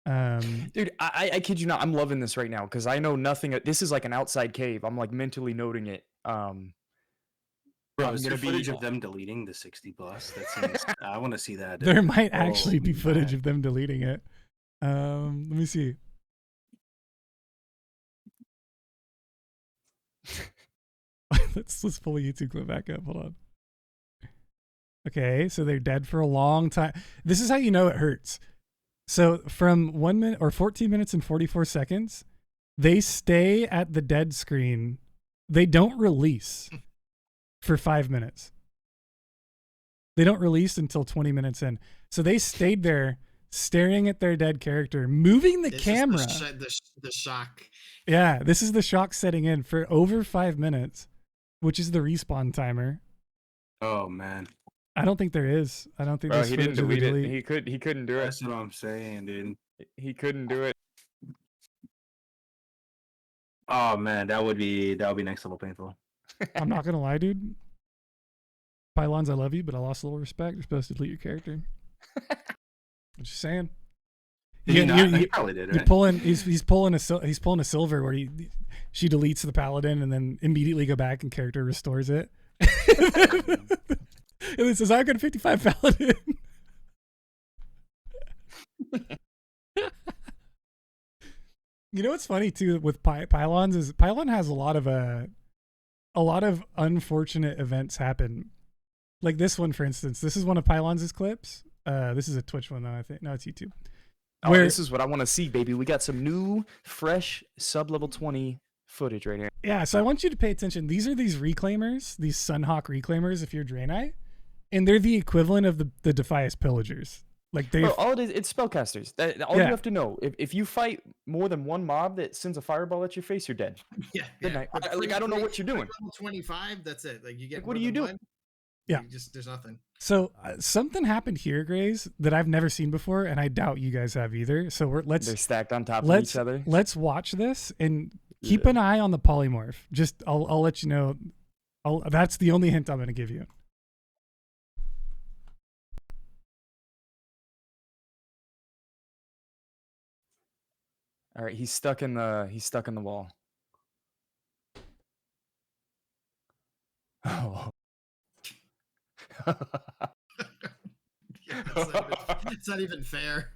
Dude, I kid you not, I'm loving this right now because I know nothing. This is like an outside cave. I'm like mentally noting it. Bro, I'm is there gonna be- footage of them deleting the 60 plus? That seems, I want to see that. dude. There might actually be footage man. of them deleting it. Let me see. let's pull a YouTube clip back up. Hold on. Okay, so they're dead for a long time. This is how you know it hurts. So from 1 minute or 14 minutes and 44 seconds, they stay at the dead screen. They don't release for 5 minutes. They don't release until 20 minutes in. So they stayed there staring at their dead character, moving the It's just camera. the shock. Yeah, this is the shock setting in for over 5 minutes, which is the respawn timer. Oh man, I don't think there is. I don't think Bro, there's he didn't footage of the delete it. delete. He couldn't do it. that's what I'm saying, dude. He couldn't do it. Oh man, that would be next level painful. I'm not gonna lie, dude. Pylons, I love you, but I lost a little respect. You're supposed to delete your character. I'm just saying. Did he not? He probably did, You're right? pulling. He's pulling a silver where she deletes the paladin and then immediately go back and character restores it. And it says, "I got a 55 paladin." You know what's funny too with pylons is pylon has a lot of unfortunate events happen. Like this one, for instance. This is one of Pylons' clips. This is a Twitch one, though, I think. No, it's YouTube. Oh, this is what I want to see, baby. We got some new, fresh sub-level 20 footage right here. Yeah, so I want you to pay attention. These are these reclaimers, these Sunhawk reclaimers, if you're Draenei, and they're the equivalent of the Defias pillagers. Like they, All it is, it's spellcasters. All Yeah. you have to know, if you fight more than one mob that sends a fireball at your face, you're dead. Yeah. Good night. But I don't know what you're doing. Level 25, that's it. Like you get. Like, what more are you than doing? one, Yeah. there's nothing. So something happened here, Grays, that I've never seen before, and I doubt you guys have either. So They're let's stacked on top of each other. let's watch this and keep an eye on the polymorph. Just I'll let you know. That's the only hint I'm going to give you. All right, he's stuck in the wall. Oh. Yeah, it's not even fair.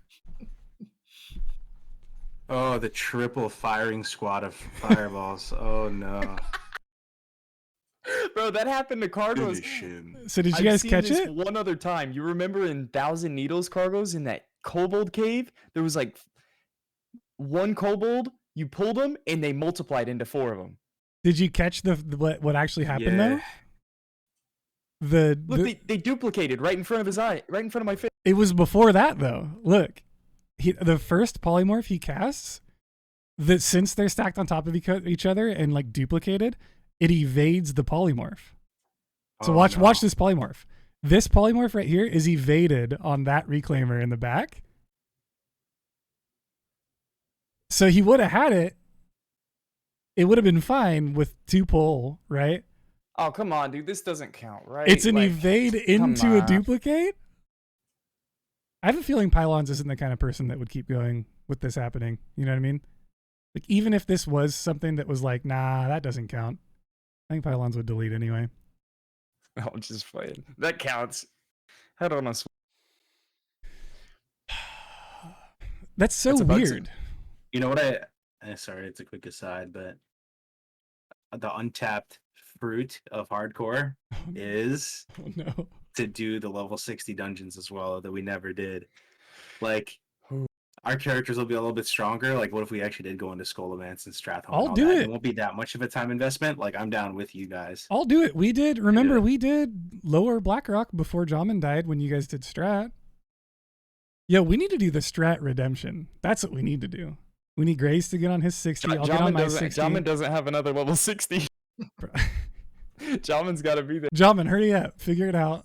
Oh, the triple firing squad of fireballs. Oh no. Bro, that happened to Kargoz. Good shit. So did you I've guys seen catch this it? one other time. You remember in Thousand Needles, Kargoz, in that kobold cave? There was like one kobold, you pulled them, and they multiplied into 4 of them. Did you catch what actually happened though? Look, they duplicated right in front of his eye, right in front of my face. It was before that though. Look, the first polymorph he casts, that since they're stacked on top of each other and like duplicated, it evades the polymorph. So watch this polymorph. This polymorph right here is evaded on that reclaimer in the back. So he would have had it. It would have been fine with 2 pull, right? Oh, come on, dude. This doesn't count, right? It's an Like, evade into a on. duplicate. I have a feeling Pylons isn't the kind of person that would keep going with this happening. You know what I mean? Like, even if this was something that was like, nah, that doesn't count, I think pylons would delete anyway. I'm just playing. That counts. Head on a That's so That's a bug weird. You know what sorry, it's a quick aside, but the untapped fruit of hardcore is Oh no. to do the level 60 dungeons as well that we never did. Like, Oh. our characters will be a little bit stronger. Like, what if we actually did go into Skolomance and Stratholme? I'll and all do that? it. It won't be that much of a time investment. Like, I'm down with you guys. I'll do it. We did. Remember, Yeah. we did Lower Blackrock before Jamin died when you guys did Strat. Yo, we need to do the Strat redemption. That's what we need to do. We need Grace to get on his 60. I'll get on my 60. Jamin doesn't have another level 60. Jamin's got to be there. Jamin, hurry up. Figure it out.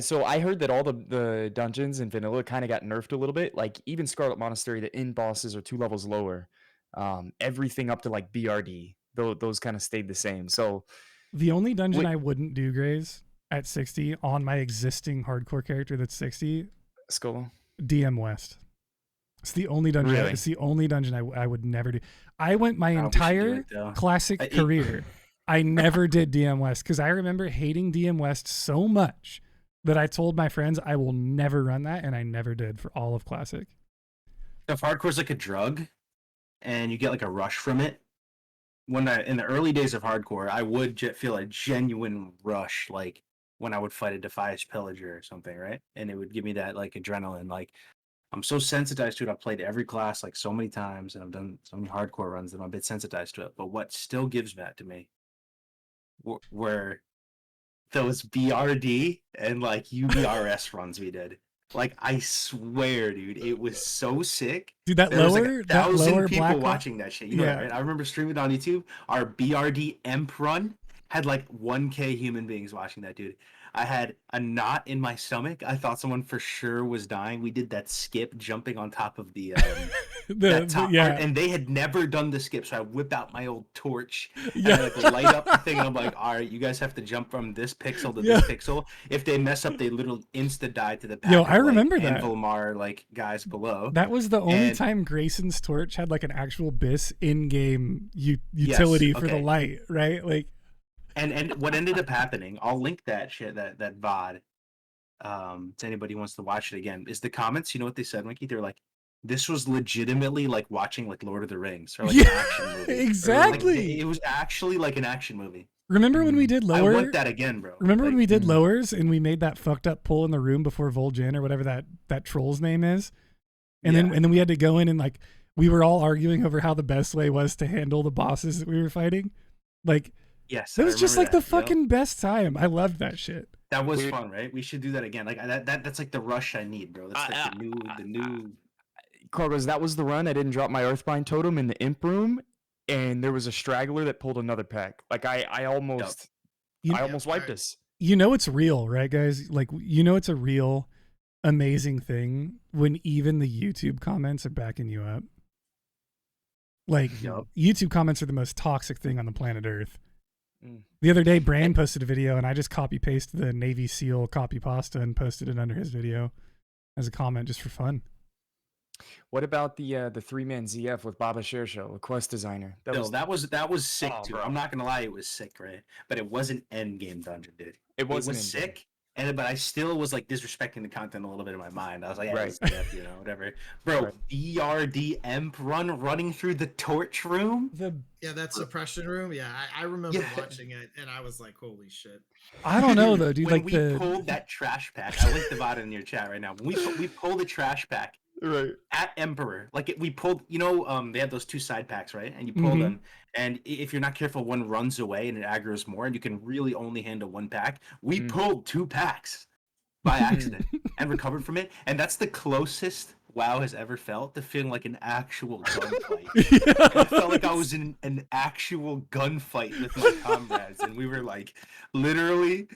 So I heard that all the dungeons in vanilla kind of got nerfed a little bit. Like even Scarlet Monastery, the end bosses are 2 levels lower. Everything up to like BRD, those kind of stayed the same. So The only dungeon I wouldn't do, Grace, at 60 on my existing hardcore character that's 60, Skolo. DM West. It's the only dungeon. Really? It's the only dungeon I would never do. I went my We should do entire it, though. classic career. I never did DM West because I remember hating DM West so much that I told my friends I will never run that, and I never did for all of classic. If hardcore's like a drug and you get like a rush from it, in the early days of hardcore, I would feel a genuine rush, like when I would fight a Defias Pillager or something, right? And it would give me that like adrenaline. Like, I'm so sensitized to it. I've played every class like so many times, and I've done so many hardcore runs that I'm a bit sensitized to it. But what still gives that to me were those BRD and like UBRS runs we did. Like, I swear, dude, it was so sick. Dude, that There was like lower, a that 1,000 lower people black watching that shit. You know yeah. that, right? I remember streaming on YouTube. Our BRD Emp run had like 1K human beings watching that, dude. I had a knot in my stomach. I thought someone for sure was dying. We did that skip jumping on top of the that top part, and they had never done the skip. So I whip out my old torch and I, like, light up the thing. And I'm like, all right, you guys have to jump from this pixel to this pixel. If they mess up, they literally insta die to the pack. Yo, I remember that. And Volmar, like, guys below. That was the only time Grayson's torch had like an actual BIS in-game utility for the light, right? Like. And what ended up happening, I'll link that shit, that VOD, to anybody who wants to watch it again, is the comments. You know what they said, Winky? They're like, this was legitimately like watching like Lord of the Rings or like an action movie. Exactly. Like, it was actually like an action movie. Remember when we did lower? I want that again, bro. Remember when we did lowers and we made that fucked up pull in the room before Vol'jin or whatever that troll's name is, and then we had to go in and like we were all arguing over how the best way was to handle the bosses that we were fighting, like. Yes, it was just like the fucking best time. I loved that shit. That was fun, right? We should do that again. Like that's like the rush I need, bro. That's like the new. Kargoz, that was the run. I didn't drop my Earthbind totem in the imp room, and there was a straggler that pulled another pack. Like I almost wiped us. You know it's real, right, guys? Like you know it's a real, amazing thing when even the YouTube comments are backing you up. Like YouTube comments are the most toxic thing on the planet Earth. The other day, Bran posted a video, and I just copy-pasted the Navy SEAL copy pasta and posted it under his video as a comment just for fun. What about the 3-man ZF with Baba Shershow, a quest designer? That was sick too. Bro. I'm not gonna lie, it was sick, right? But it wasn't end game dungeon, dude. It was sick. But I still was like disrespecting the content a little bit in my mind. I was like, it's death, you know, whatever. Bro, BRD Emp running through the torch room. That suppression room. Yeah, I remember watching it, and I was like, holy shit. I don't know though, dude. When we pulled that trash pack, I linked the VOD in your chat right now. When we pulled the trash pack at Emperor, like we pulled, you know, they have those 2 side packs, right? And you pull them, and if you're not careful, one runs away and it aggroes more, and you can really only handle 1 pack. We pulled 2 packs by accident and recovered from it, and that's the closest WoW has ever felt to feeling like an actual gunfight. I felt like I was in an actual gunfight with my comrades, and we were like literally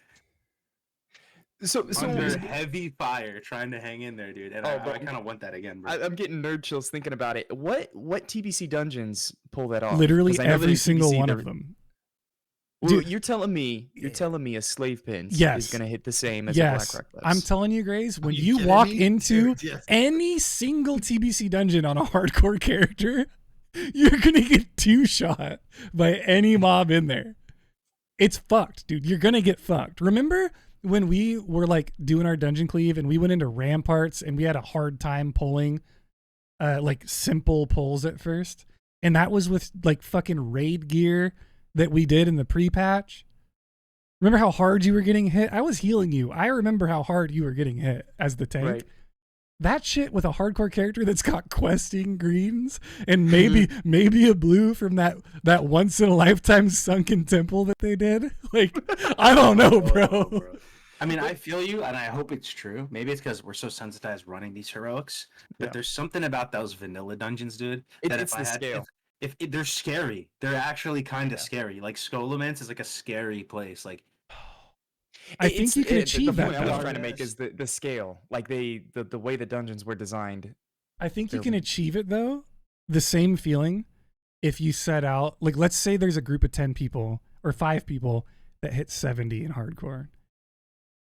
under heavy fire trying to hang in there, dude. And I kind of want that again, bro. I'm getting nerd chills thinking about it. What TBC dungeons pull that off? Literally every single one of them. Well, Dude, you're telling me a slave pins Yes. is gonna hit the same as a yes, Black Rock Plus. I'm telling you, Grays, when you you kidding walk me? into Dude, yes. any single TBC dungeon on a hardcore character, you're gonna get two-shot by any mob in there. It's fucked, dude. You're gonna get fucked. Remember when we were like doing our dungeon cleave and we went into ramparts and we had a hard time pulling like simple pulls at first? And that was with like fucking raid gear that we did in the pre-patch. Remember how hard you were getting hit? I was healing you. I remember how hard you were getting hit as the tank. Right. That shit with a hardcore character that's got questing greens and maybe a blue from that once in a lifetime sunken temple that they did. Like, I don't know, bro. I mean, I feel you, and I hope it's true. Maybe it's because we're so sensitized running these heroics, but there's something about those vanilla dungeons, dude. That It's the scale. If they're scary, they're actually kind of scary. Like Skolemans is like a scary place. Like, I think you can achieve the that. point I was though. trying to make is the scale, like the way the dungeons were designed. I think you can achieve it though. The same feeling if you set out, like, let's say there's a group of 10 people or 5 people that hit 70 in hardcore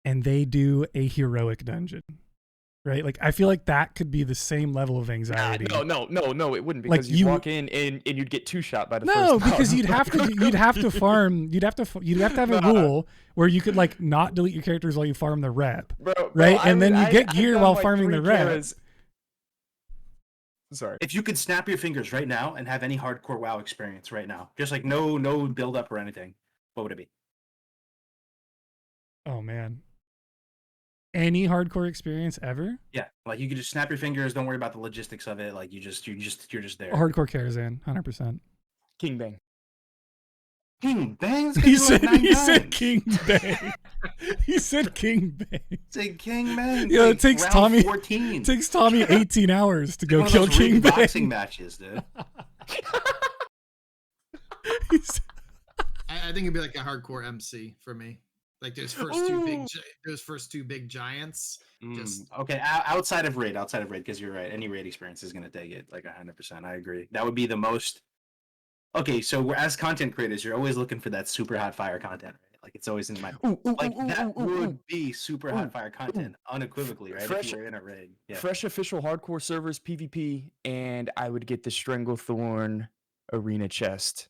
and they do a heroic dungeon, right? Like, I feel like that could be the same level of anxiety. No, it wouldn't, Like, because you'd walk in and you'd get two-shot by the first No, mob. because you'd have to farm. You'd have to have a rule where you could like not delete your characters while you farm the rep, Bro, right? I And then would- you get I've gear done, while like, farming 3 the rep. caras. Sorry. if you could snap your fingers right now and have any hardcore WoW experience right now, just like no build up or anything, what would it be? Oh man, any hardcore experience ever? Yeah, like you could just snap your fingers. Don't worry about the logistics of it. Like you're just there. Hardcore Karazhan, 100%. King Bang. King Bang. He said King Bang. He said King Bang. Say King Bang. Yeah, like it takes round Tommy. 14. It takes Tommy 18 hours to go One of kill those King rigged boxing Bang. matches, dude. I think it'd be like a hardcore MC for me. Like those first two big giants. Just Okay, outside of raid, because you're right. Any raid experience is gonna take it like 100%. I agree. That would be the most. Okay, so as content creators, you're always looking for that super hot fire content, right? Like it's always in my that would be super hot fire content unequivocally, right? Fresh- if you were in a raid, yeah. Fresh official hardcore servers PvP, and I would get the Stranglethorn Arena chest,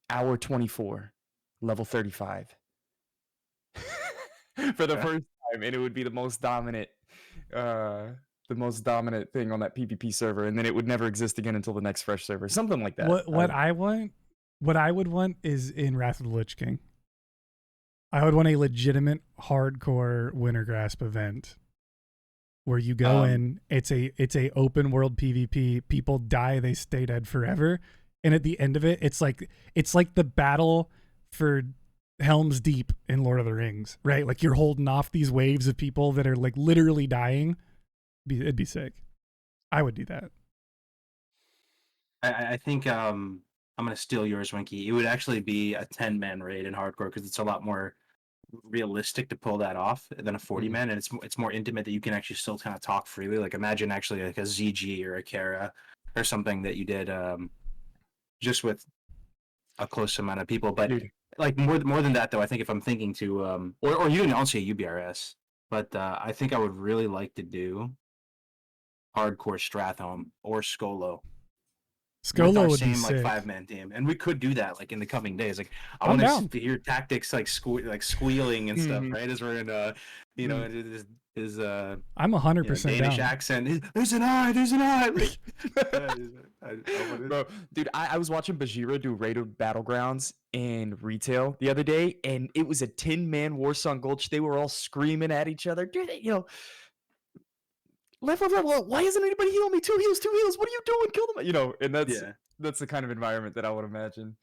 hour 24, level 35. For the first time, and it would be the most dominant thing on that PvP server, and then it would never exist again until the next fresh server, something like that. What I would want is in Wrath of the Lich King. I would want a legitimate hardcore Winter Grasp event where you go in. It's a open world PvP. People die, they stay dead forever, and at the end of it, it's like the battle for Helm's Deep in Lord of the Rings, right? Like you're holding off these waves of people that are like literally dying. It'd be sick. I would do that. I think I'm gonna steal yours, Winky. It would actually be a 10-man raid in hardcore because it's a lot more realistic to pull that off than a 40-man, and it's more intimate that you can actually still kind of talk freely. Like imagine actually like a ZG or a Kara or something that you did just with a close amount of people. But like more than that though, I think if I'm thinking to or you can also say UBRS, but I think I would really like to do hardcore Strathhome or Skolo. Skolo would same be sick. like 5-man team, and we could do that like in the coming days. Like I I'm want to hear tactics like squealing and stuff, right? As we're in his I'm 100% Danish down. accent. There's an eye. Like, Bro, dude, I was watching Bajira do Raid Battlegrounds in retail the other day, and it was a 10-man Warsong Gulch. They were all screaming at each other. Dude, level, why isn't anybody healing me? 2 heals. What are you doing? Kill them. And that's the kind of environment that I would imagine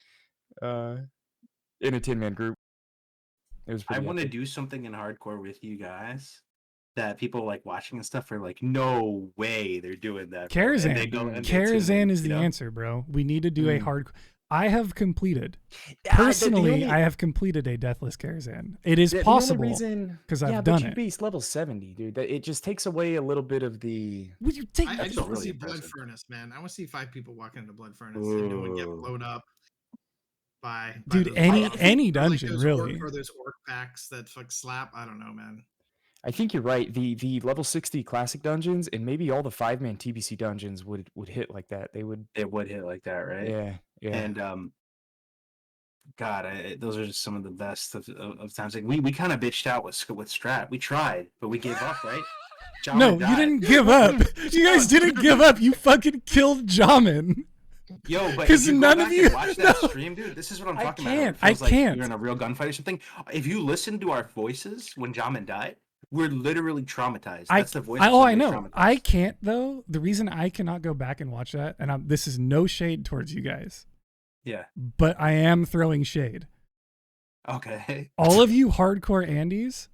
in a 10-man group. It was I want to do something in hardcore with you guys that people like watching and stuff are like, no way they're doing that. Karazhan is the answer, bro. We need to do a hardcore. I have completed I have completed a deathless Karazhan. It is possible because I've done it. Beast level 70, dude. It just takes away a little bit of the. Would you take? I just want to see Blood Furnace, man. I want to see 5 people walking into Blood Furnace and no one get blown up by Dude, those any packs. any Or, dungeon those really. or those orc packs that fuck slap. I don't know, man. I think you're right. The level 60 classic dungeons and maybe all the 5-man TBC dungeons would hit like that. They would. It would hit like that, right? Yeah. Yeah. And God, those are just some of the best of times. Like we kind of bitched out with Strat. We tried, but we gave up, right? No, Jamin died. you didn't give up. You guys didn't give up. You fucking killed Jamin. Yo, but 'Cause if you none go of back you- and watch that no. stream, dude, this is what I'm I talking can't. about. It feels I can't. Like you're in a real gunfight or something. If you listen to our voices when Jamin died, we're literally traumatized. That's the voice. I know. I can't though. The reason I cannot go back and watch that, and this is no shade towards you guys, Yeah. but I am throwing shade. Okay. All of you hardcore Andes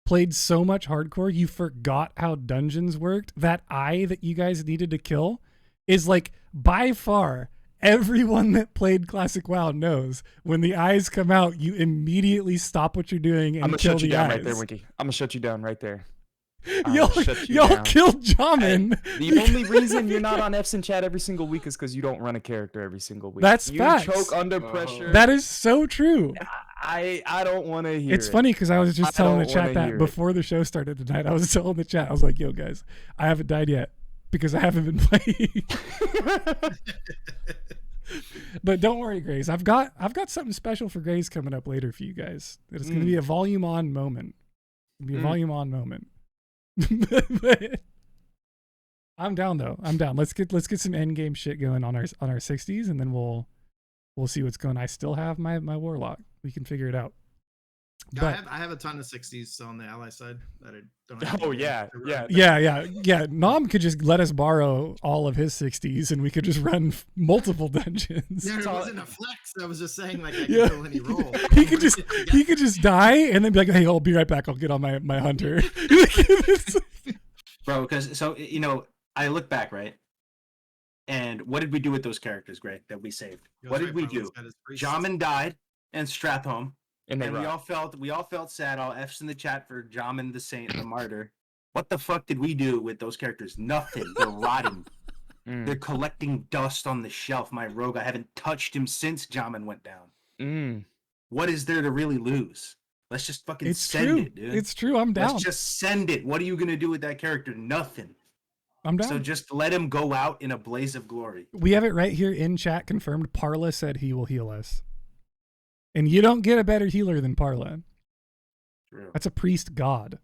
played so much hardcore, you forgot how dungeons worked. That eye that you guys needed to kill is like by far everyone that played Classic WoW knows when the eyes come out, you immediately stop what you're doing and I'm gonna kill shut you the down eyes. right there, Winky. I'm gonna shut you down right there. Y'all down. killed Jamin. The only reason you're not on F's in chat every single week is because you don't run a character every single week. That's you facts. choke under pressure. That is so true. I don't want to hear It's it. funny because I was just I telling the don't chat wanna that hear it. before the show started tonight. I was telling the chat, I was like, yo guys, I haven't died yet because I haven't been playing. But don't worry, Grace. I've got something special for Grace coming up later for you guys. It's going to be a volume on moment. It'll be a volume on moment. But I'm down though. I'm down. Let's get some end game shit going on our 60s, and then we'll see what's going. I still have my warlock. We can figure it out. Yeah, But I have a ton of 60s still on the ally side that I don't have. Oh, anything yeah, to run. yeah. Nom could just let us borrow all of his 60s, and we could just run multiple dungeons. Yeah, it wasn't a flex. I was just saying, like, I could Yeah. kill any roll. he could just die and then be like, hey, I'll be right back. I'll get on my hunter. Bro, because I look back, right? And what did we do with those characters, Greg, that we saved? He What was did right, we bro. do? He's got his priest. Jamin died and Strathholm. And they And we rock. all felt sad. All F's in the chat for Jamin the Saint, the Martyr. What the fuck did we do with those characters? Nothing. They're rotting. They're collecting dust on the shelf. My rogue, I haven't touched him since Jamin went down. What is there to really lose? Let's just fucking It's send true. it, dude. It's true. I'm down. Let's just send it. What are you gonna do with that character? Nothing. I'm down. So just let him go out in a blaze of glory. We have it right here in chat confirmed. Parla said he will heal us. And you don't get a better healer than Parla. True. That's a priest god.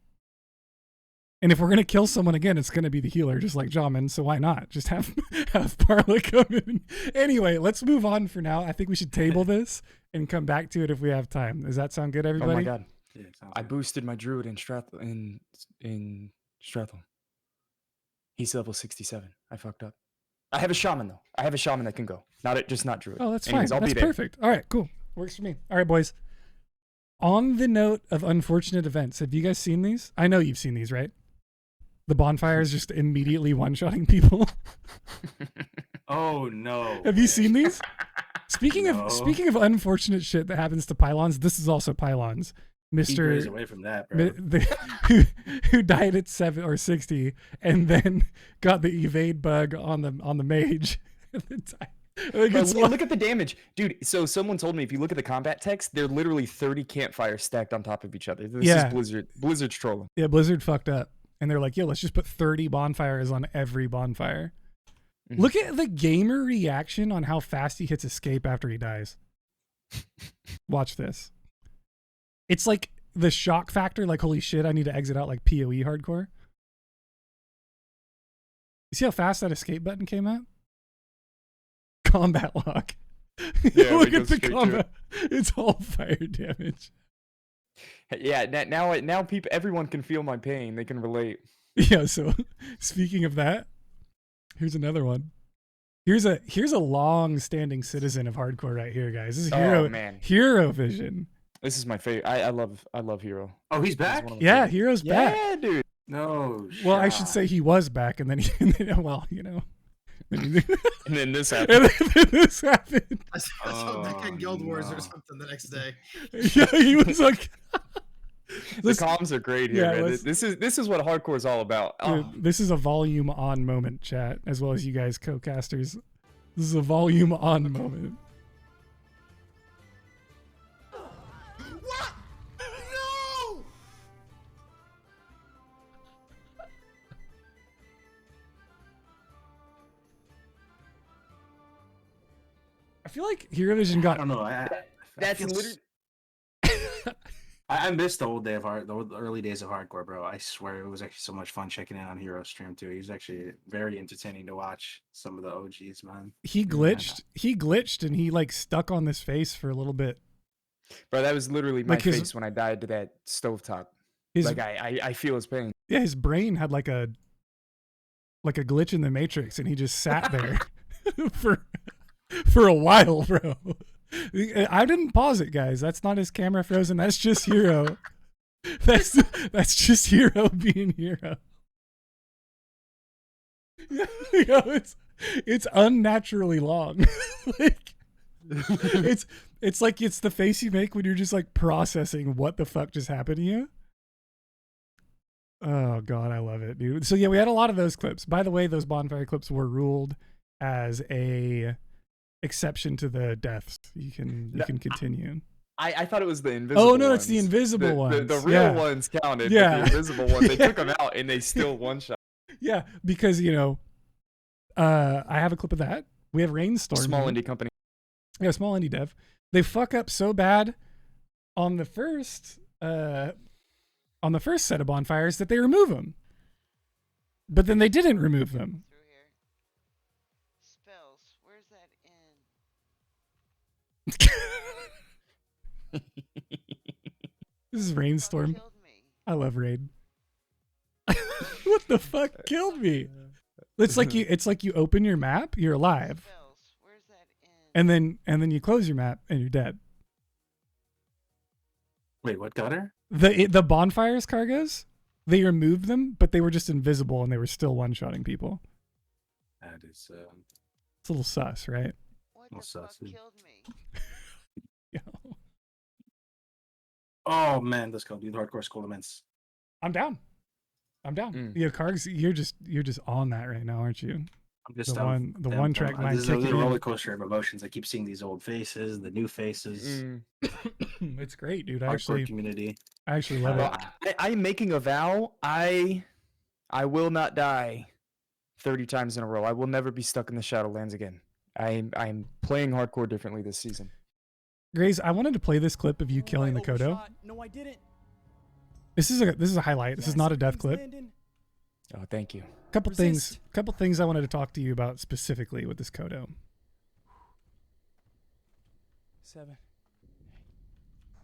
And if we're going to kill someone again, it's going to be the healer, just like Jamin. So why not? Just have Parla come in. Anyway, let's move on for now. I think we should table this and come back to it if we have time. Does that sound good, everybody? Oh my god. Yeah, sounds I good. boosted my druid in Strathholm. He's level 67. I fucked up. I have a shaman though. I have a shaman that can go. Not druid. Oh, that's Anyways, fine. I'll That's be there. perfect. All right, cool. Works for me. All right, boys. On the note of unfortunate events, have you guys seen these? I know you've seen these, right? The bonfires just immediately one-shotting people. Oh no. Have you seen these? Speaking No. of unfortunate shit that happens to pylons, this is also pylons. Keep Grace Mr. away from that, bro. who died at 7 or 60 and then got the evade bug on the mage. And then died. Like, Bro, it's look at the damage, dude. So someone told me if you look at the combat text, they're literally 30 campfires stacked on top of each other. This Yeah. is Blizzard. Blizzard's trolling. Yeah, Blizzard fucked up. And they're like, yo, let's just put 30 bonfires on every bonfire. Mhm. Look at the gamer reaction on how fast he hits escape after he dies. Watch this. It's like the shock factor, like, holy shit, I need to exit out like PoE hardcore. You see how fast that escape button came out? Combat lock. Yeah, Look it at goes the straight to combat. It's all fire damage. Yeah, now people, everyone can feel my pain. They can relate. Yeah, so speaking of that, here's another one. Here's a long-standing citizen of hardcore right here, guys. This is Oh, man. Hero Vision. This is my favorite. I love Hero. Oh, he's He's back? one of my Yeah, favorites. Hero's back. Yeah, dude. No. Well, I should shot. say he was back, and then And then this happened. and then this happened. I saw back in Guild Wars no. or something the next day. Yeah, he was like, The Listen- comms are great here, Yeah, man. let's- This is what hardcore is all about. dude, Oh, this is a volume on moment, chat, as well as you guys co-casters. This is a volume on moment. feel like Hero Vision I got. don't know. That's feel literally. I missed the old the early days of hardcore, bro. I swear it was actually so much fun checking in on Hero stream too. He was actually very entertaining to watch. Some of the OGs, man. He glitched, and he like stuck on this face for a little bit. Bro, that was literally my Like his- face when I died to that stovetop. His, Like I feel his pain. yeah, his brain had like a glitch in the Matrix, and he just sat there for a while, bro. I didn't pause it, guys. That's not his camera frozen. That's just Hero. That's just Hero being Hero. It's unnaturally long. Like, it's like it's the face you make when you're just like processing what the fuck just happened to you. Oh god, I love it, dude. So yeah, we had a lot of those clips. By the way, those bonfire clips were ruled as a exception to the deaths. You can continue. I thought it was the invisible. Oh no, ones. it's the invisible ones. The real ones counted. Yeah. But the invisible ones, they took them out and they still one shot. Yeah, because I have a clip of that. We have Rainstorm. Small here. indie company. Yeah, small indie dev. They fuck up so bad on the first set of bonfires that they remove them. But then they didn't remove them. Through here. Spells. Where's that in? This is Rainstorm. Killed me. I love Raid. What the fuck killed me? It's like you open your map, you're alive, Spells. Where's that in? and then you close your map and you're dead. Wait, what got her? The bonfires, Kargoz, they removed them, but they were just invisible and they were still one-shotting people. That is It's a little sus, right? What Well, the fuck sassy. killed me? Yeah. Oh man, let's go do the hardcore school events. I'm down. Mm. Yeah, Kargs, you're just on that right now, aren't you? I'm just The down- one down- track down. mind This is a kicking little in. roller coaster of emotions. I keep seeing these old faces, the new faces. It's great, dude. Hardcore community. I actually love Well, it. I'm making a vow. I will not die 30 times in a row. I will never be stuck in the Shadowlands again. I'm playing hardcore differently this season. Grace, I wanted to play this clip of you killing the Kodo. No, I didn't. This is a highlight. This is not a death clip. Oh, thank you. Couple things I wanted to talk to you about specifically with this Kodo. 7.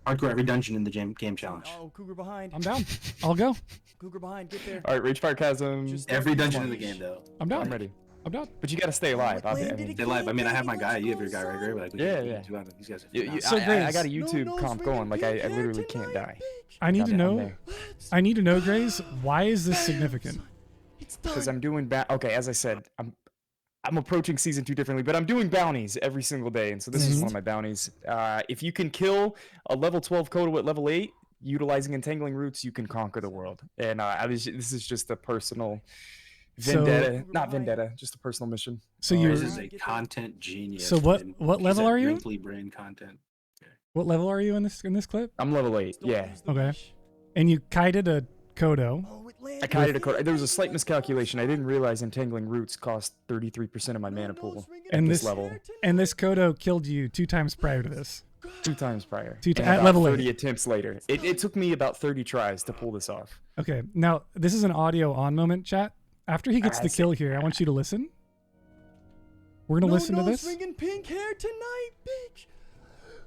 Hardcore every dungeon in the game challenge. Oh, Cougar behind. I'm down. I'll go. Cougar behind. Get there. All right, Rage Fire Chasm. Just Every Come dungeon on. in the game though. I'm down. I'm ready. I'm down. But you got to stay alive. They live. I mean, I have my guy. You have your guy, right, Gray? Like, Yeah, yeah. These guys are So I got a Grace- YouTube comp going. Like, I literally can't die. I need to I'm know. there. I need to know, Grace. Why is this significant? Because I'm doing okay, as I said, I'm approaching season 2 differently, but I'm doing bounties every single day, and so this is one of my bounties. If you can kill a level 12 Kodo at level 8, utilizing entangling roots, you can conquer the world. And this is just a personal vendetta, not vendetta, just a personal mission. So This you. is a content genius. So what man. level He's are you? Wrinkly brain content. What level are you in this clip? I'm level 8. Yeah, Okay. And you kited a Kodo. Oh, it I landed. kited a Kodo. There was a slight miscalculation. I didn't realize entangling roots cost 33% of my mana pool And at this this level. And this Kodo killed you 2 times prior to this. 2 times prior. Two and at about level 8. 30 attempts later. It took me about 30 tries to pull this off. Okay. Now this is an audio on moment, chat. After he gets the see. kill here, I want you to listen. We're gonna listen to this. Ringing pink hair tonight, bitch.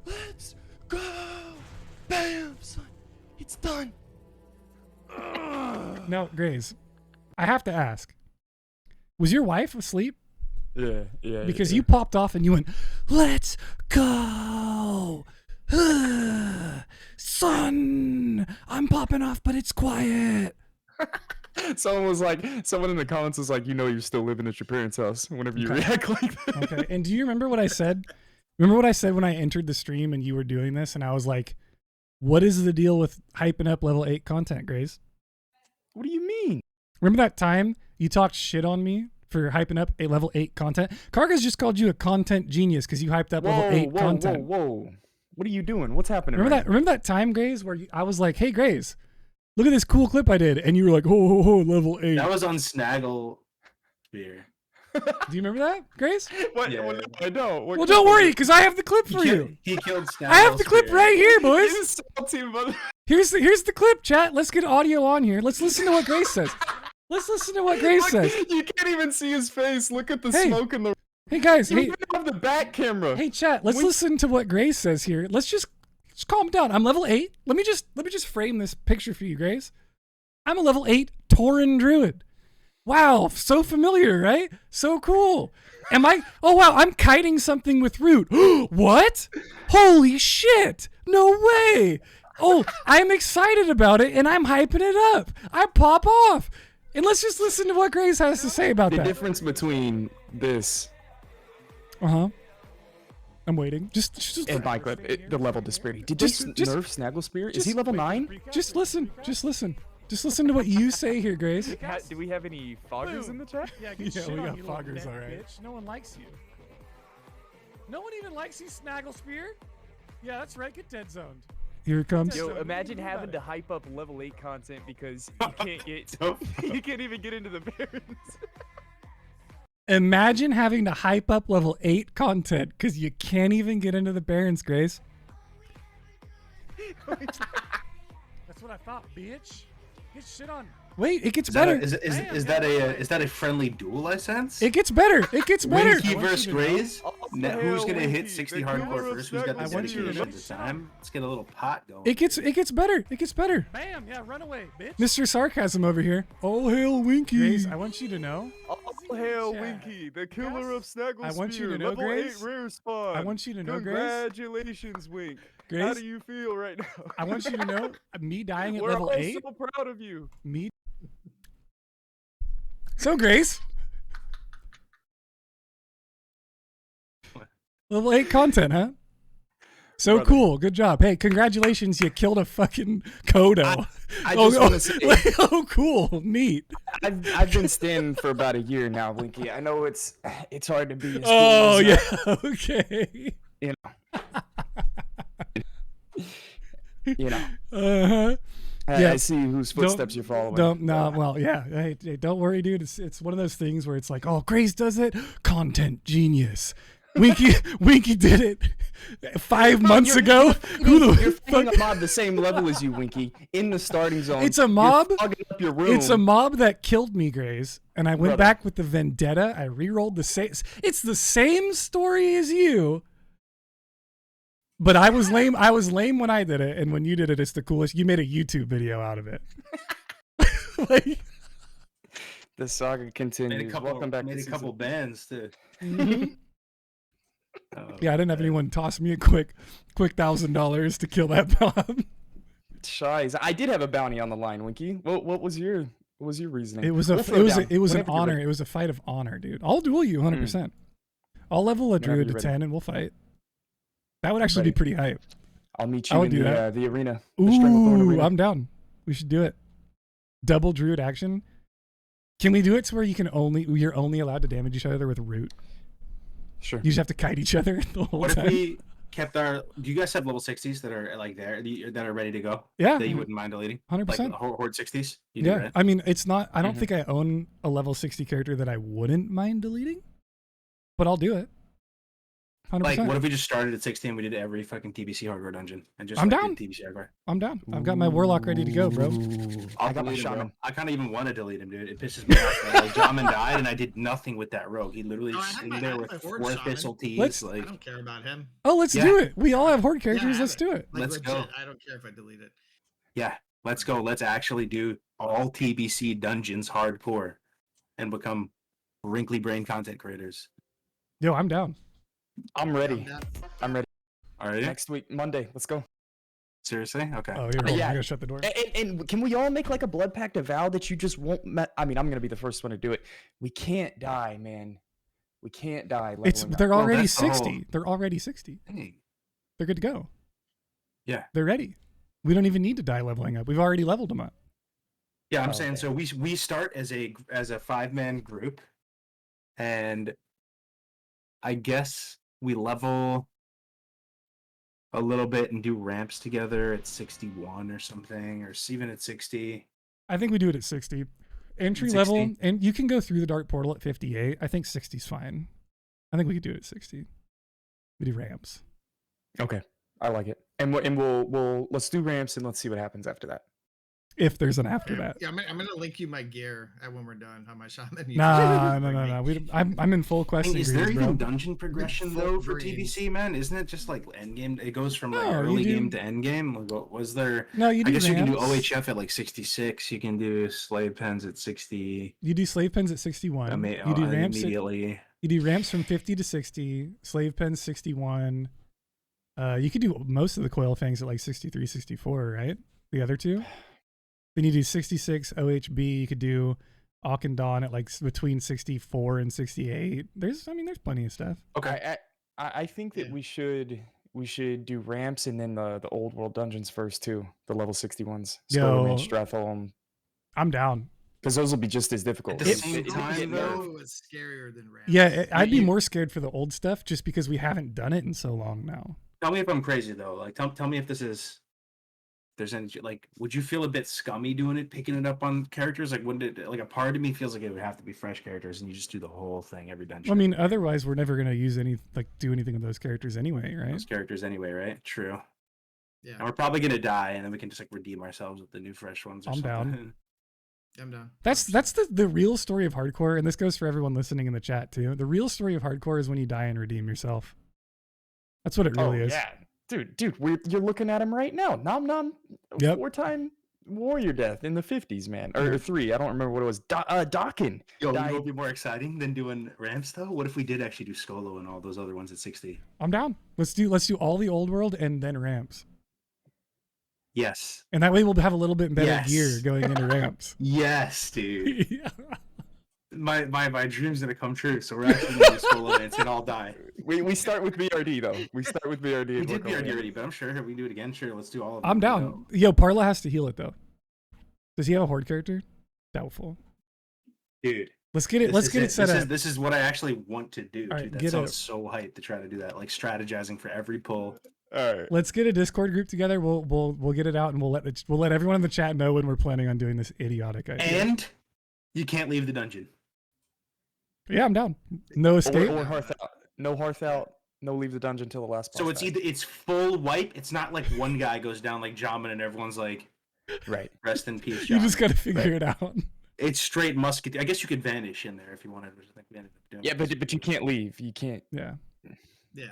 Let's go. Bam, son. It's done. Now, Grace, I have to ask: was your wife asleep? Yeah. Because you popped off and you went, "Let's go, son. I'm popping off, but it's quiet." Someone in the comments was like, you're still living at your parents' house whenever you Okay. react like that. Okay. And do you remember what I said? Remember what I said when I entered the stream and you were doing this, and I was like, "What is the deal with hyping up level 8 content, Grace?" What do you mean? Remember that time you talked shit on me for hyping up a level 8 content? Kargoz just called you a content genius because you hyped up level 8 content. Whoa. What are you doing? What's happening? Remember that time, Grace, where I was like, "Hey, Grace, look at this cool clip I did," and you were like, "Oh, level 8." That was on Snaggle Beer. Do you remember that, Grace? What? Yeah. What? I know. Well, don't worry, because I have the clip for you. He killed Snapple I have the clip right here, boys. He's a salty mother. Here's the clip, chat. Let's get audio on here. Let's listen to what Grace says. Let's listen to what Grace says. You can't even see his face. Look at the Hey. smoke in the. Hey guys, You hey, even have the back camera. hey chat. Let's listen to what Grace says here. Let's just calm down. I'm level 8. Let me just frame this picture for you, Grace. I'm a level 8 Tauren Druid. Wow, so familiar, right? So cool. Am I? Oh wow, I'm kiting something with root. What? Holy shit! No way! Oh, I'm excited about it, and I'm hyping it up. I pop off. And let's just listen to what Grace has to say about The that. difference between this Uh-huh. I'm waiting. Just and my clip, the level disparity. Did Just- they just- nerf Snaggle Spear? Is just- he level 9? Just listen. Just listen. Just listen to what you say here, Grace. Do we have any foggers in the chat? Yeah, we got foggers, all right. Bitch. No one likes you. No one even likes you, Snaggle Spear. Yeah, that's right. Get dead zoned. Here it comes. Yo, Yo, So, imagine what do you having about to it? hype up level 8 content because you can't get you can't even get into the Barons. Imagine having to hype up level 8 content because you can't even get into the Barons, Grace. That's what I thought, bitch. Get shit on. Wait, it gets Is that better. is that a friendly duel I sense? It gets better. It gets better. Winky versus you to know. Grays. Who's gonna hit Winky, 60 the hardcore killer of first? Who's got the I want you to dedication know- at the time? Let's get a little pot going. It gets better. It gets better. Bam. Yeah, run away, bitch. Mr. Sarcasm over here. Oh, hail Winky. Grace, I want you to know. Oh hail Winky, the killer of Snaggle I want you to Spear, know, level Grace. 8 rare spawn. I want you to know, Grace. Congratulations, Wink. How Grace, do you feel right now? I want you to know, me dying at We're level all 8. so proud of you. Me. So, Grace. Level 8 content, huh? So Brother. cool. Good job. Hey, congratulations. You killed a fucking Kodo. I just want to say, oh, cool. Neat. I've been standing for about a year now, Winky. I know it's hard to be. As cool Oh, as, yeah. Okay. You know. Uh-huh. I Yeah. see whose footsteps you're following. Don't, no, well, yeah. Hey, don't worry, dude. It's one of those things where it's like, oh, Grace does it. Content genius. Winky did it 5 months ago. Who You're the fighting fuck? a mob the same level as you, Winky, in the starting zone. It's a mob? You're fogging up your room. It's a mob that killed me, Grace, and I went Brother. back with the vendetta. I re-rolled the same. It's the same story as you, but I was lame. I was lame when I did it, and when you did it, it's the coolest. You made a YouTube video out of it. Like, The saga continues. Welcome back to made a season couple bands too. yeah, I didn't have anyone toss me a quick $1,000 to kill that mob. Shies. I did have a bounty on the line, Winky. What was your reasoning? It was We'll an throw down honor. whenever you're It ready. was a fight of honor, dude. I'll duel you 100%. I'll level a Whenever druid to you're ready. 10 and we'll fight. That would actually Ready. be pretty hype. I'll meet I you would in do that. the arena. The Stranglethorn Ooh, arena. I'm down. We should do it. Double druid action. Can we do it to where you're only allowed to damage each other with root? Sure. You just have to kite each other the whole What if time. we kept our? Do you guys have level 60s that are like there that are ready to go? Yeah, That you wouldn't mind deleting? 100%. Like Horde 60s? You do, Yeah, right? I mean, it's not. I don't Mhm. think I own a level 60 character that I wouldn't mind deleting, but I'll do it. 100%. Like, what if we just started at 60 and we did every fucking TBC hardcore dungeon and just I'm like, down. did TBC hardcore? I'm down. I've got my warlock ready to go, bro. I got my delete him, bro. shaman. I kind of even want to delete him, dude. It pisses me off. Man. Like, Jamin died and I did nothing with that rogue. He literally Oh, I just have sitting my- there I have with my Horde 4 shaman. thistle teas. Let's- I Like, don't care about him. Oh, let's Yeah. do it. We all have horde Yeah, I characters. have Let's it. do it. Like, Let's legit, go. I don't care if I delete it. yeah, let's go. Let's actually do all TBC dungeons hardcore and become wrinkly brain content creators. Yo, I'm down. I'm ready. I'm ready. All right? Next week, Monday. Let's go. Seriously? Okay. Oh, here, hold on. Yeah. I gotta shut the door. And can we all make like a blood pact, a vow that you just won't? I mean, I'm gonna be the first one to do it. We can't die, man. We can't die. It's leveling up. they're Well, already that's the whole- 60. They're already 60. Dang. They're good to go. Yeah. They're ready. We don't even need to die leveling up. We've already leveled them up. Yeah, I'm Oh, saying okay. so. We start as a 5-man group, and I guess we level a little bit and do ramps together at 61 or something, or even at 60. I think we do it at 60. Entry 60. level, and you can go through the dark portal at 58. I think 60's fine. I think we could do it at 60. We do ramps. Okay, I like it. And we'll let's do ramps and let's see what happens after that. If there's an after that. Yeah, I'm gonna link you my gear when we're done on my shaman. No. I'm in full questing. Is there bro. even dungeon progression though for green. TBC, man? Isn't it just like end game? It goes from like No, early you do- game to end game. Like, what was there? No, you do I guess ramps. you can do OHF at like 66. You can do slave pens at 60. You do slave pens at 61. You do ramps immediately. You do ramps from 50 to 60. Slave pens 61. You could do most of the coil fangs at like 63, 64, right? The other two. Then you do 66 OHB. You could do Auk and Dawn at like between 64 and 68. There's plenty of stuff. Okay. I think that we should do ramps and then the old world dungeons first too. The level 61s. Skullman, Stratholm. I'm down. Because those will be just as difficult. At the same time, though, it was scarier than ramps. Yeah, I'd be more scared for the old stuff just because we haven't done it in so long now. Tell me if I'm crazy though. Like, tell me if this is. There's any like, would you feel a bit scummy doing it, picking it up on characters? Like, wouldn't it? Like, a part of me feels like it would have to be fresh characters, and you just do the whole thing every dungeon. I mean, otherwise we're never gonna use do anything with those characters anyway, right? Those characters anyway, right? True. Yeah, And we're probably gonna die, and then we can just like redeem ourselves with the new fresh ones. Or I'm something. down. I'm done. That's the real story of hardcore, and this goes for everyone listening in the chat too. The real story of hardcore is when you die and redeem yourself. That's what it really is. Yeah. Dude, you're looking at him right now. Nomnom, Yep. 4-time warrior death in the 50s, man. Or 3, I don't remember what it was. Dakin. Yo, you know died- what would be more exciting than doing ramps though? What if we did actually do Skolo and all those other ones at 60? I'm down. Let's do all the old world and then ramps. Yes. And that way we'll have a little bit better Yes. gear going into ramps. Yes, dude. Yeah. My dream's gonna come true. So we're actually gonna do Skolo events and all die. We start with BRD though. We start with BRD. We and did work our way BRD up. already, but I'm sure if we do it again, sure, let's do all of them. I'm down. Yo, Parla has to heal it though. Does he have a horde character? Doubtful. Dude. Let's get it. Let's get it set up. This is what I actually want to do. All right, Dude. That get sounds it. so hyped to try to do that. Like strategizing for every pull. All right. Let's get a Discord group together. We'll get it out and we'll let everyone in the chat know when we're planning on doing this idiotic idea. And you can't leave the dungeon. Yeah, I'm down. No escape. Or hearth out. No hearth out. No leave the dungeon till the last boss. So it's dies. it's full wipe. It's not like one guy goes down like Jamin and everyone's like, right. rest in peace. You Jamin. just gotta figure it out. It's straight musket. I guess you could vanish in there if you wanted. Which I think we ended up doing. Yeah, but you can't leave. You can't. Yeah. Yeah.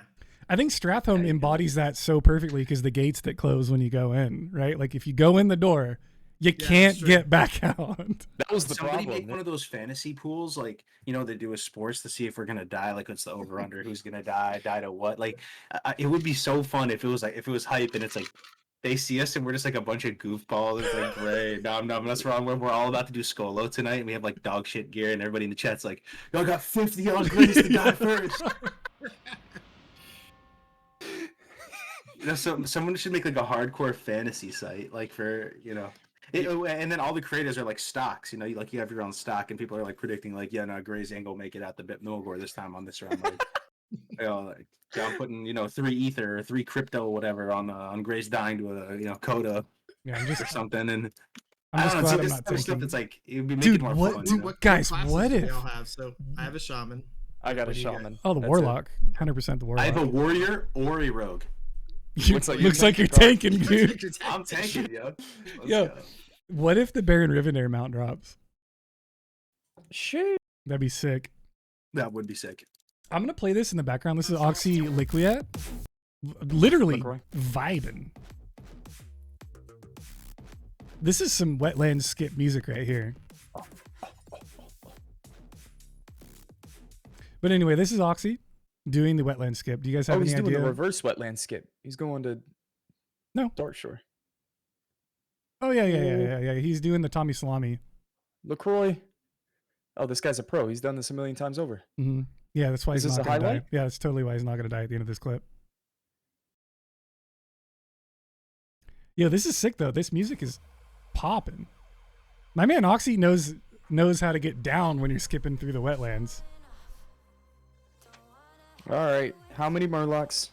I think Strathholm embodies that so perfectly because the gates that close when you go in, right? Like if you go in the door, you can't that's true. get back out. That was the Somebody problem. make one of those fantasy pools, like they do with sports to see if we're gonna die. Like it's the over under, who's gonna die to what. Like it would be so fun if it was hype and it's like they see us and we're just like a bunch of goofballs. It's like great, no, that's wrong. We're all about to do Skolo tonight and we have like dog shit gear and everybody in the chat's like, y'all got 50 on Grace to die first. So someone should make like a hardcore fantasy site, like for and then all the creators are like stocks, like you have your own stock, and people are like predicting like, yeah, no, Gray's ain't gonna make it out the Bit Milgore this time on this round. Like, I'm putting 3 ether or 3 crypto or whatever on Gray's dying to a coda Yeah, or something, and I'm I just don't know. glad See, I'm this not other stuff taking. that's like it would be making Dude, more what- fun. dude, guys, classes what do if- we all have? So I have a shaman. I got a What do you got? shaman. Oh, the That's it. warlock, 100% the warlock. I have a warrior or a rogue. Looks like Looks you're like you're tanking, tanking, dude. I'm tanking, yo. Let's Yo. go. What if the Baron Rivendare mount drops? Shit. That'd be sick. That would be sick. I'm gonna play this in the background. This is Oxy Liquiat. Literally LaCroix. vibing. This is some wetland skip music right here. But anyway, this is Oxy doing the wetland skip. Do you guys have Oh, any he's doing idea? the reverse wetland skip. He's going to No. Dark Shore. Oh yeah. He's doing the Tommy Salami. LaCroix. Oh, this guy's a pro. He's done this a million times over. Mm-hmm. Yeah, that's why Is he's this not a gonna die. highlight? Yeah, that's totally why he's not gonna die at the end of this clip. Yo, this is sick though. This music is popping. My man Oxy knows how to get down when you're skipping through the wetlands. All right. How many Murlocs?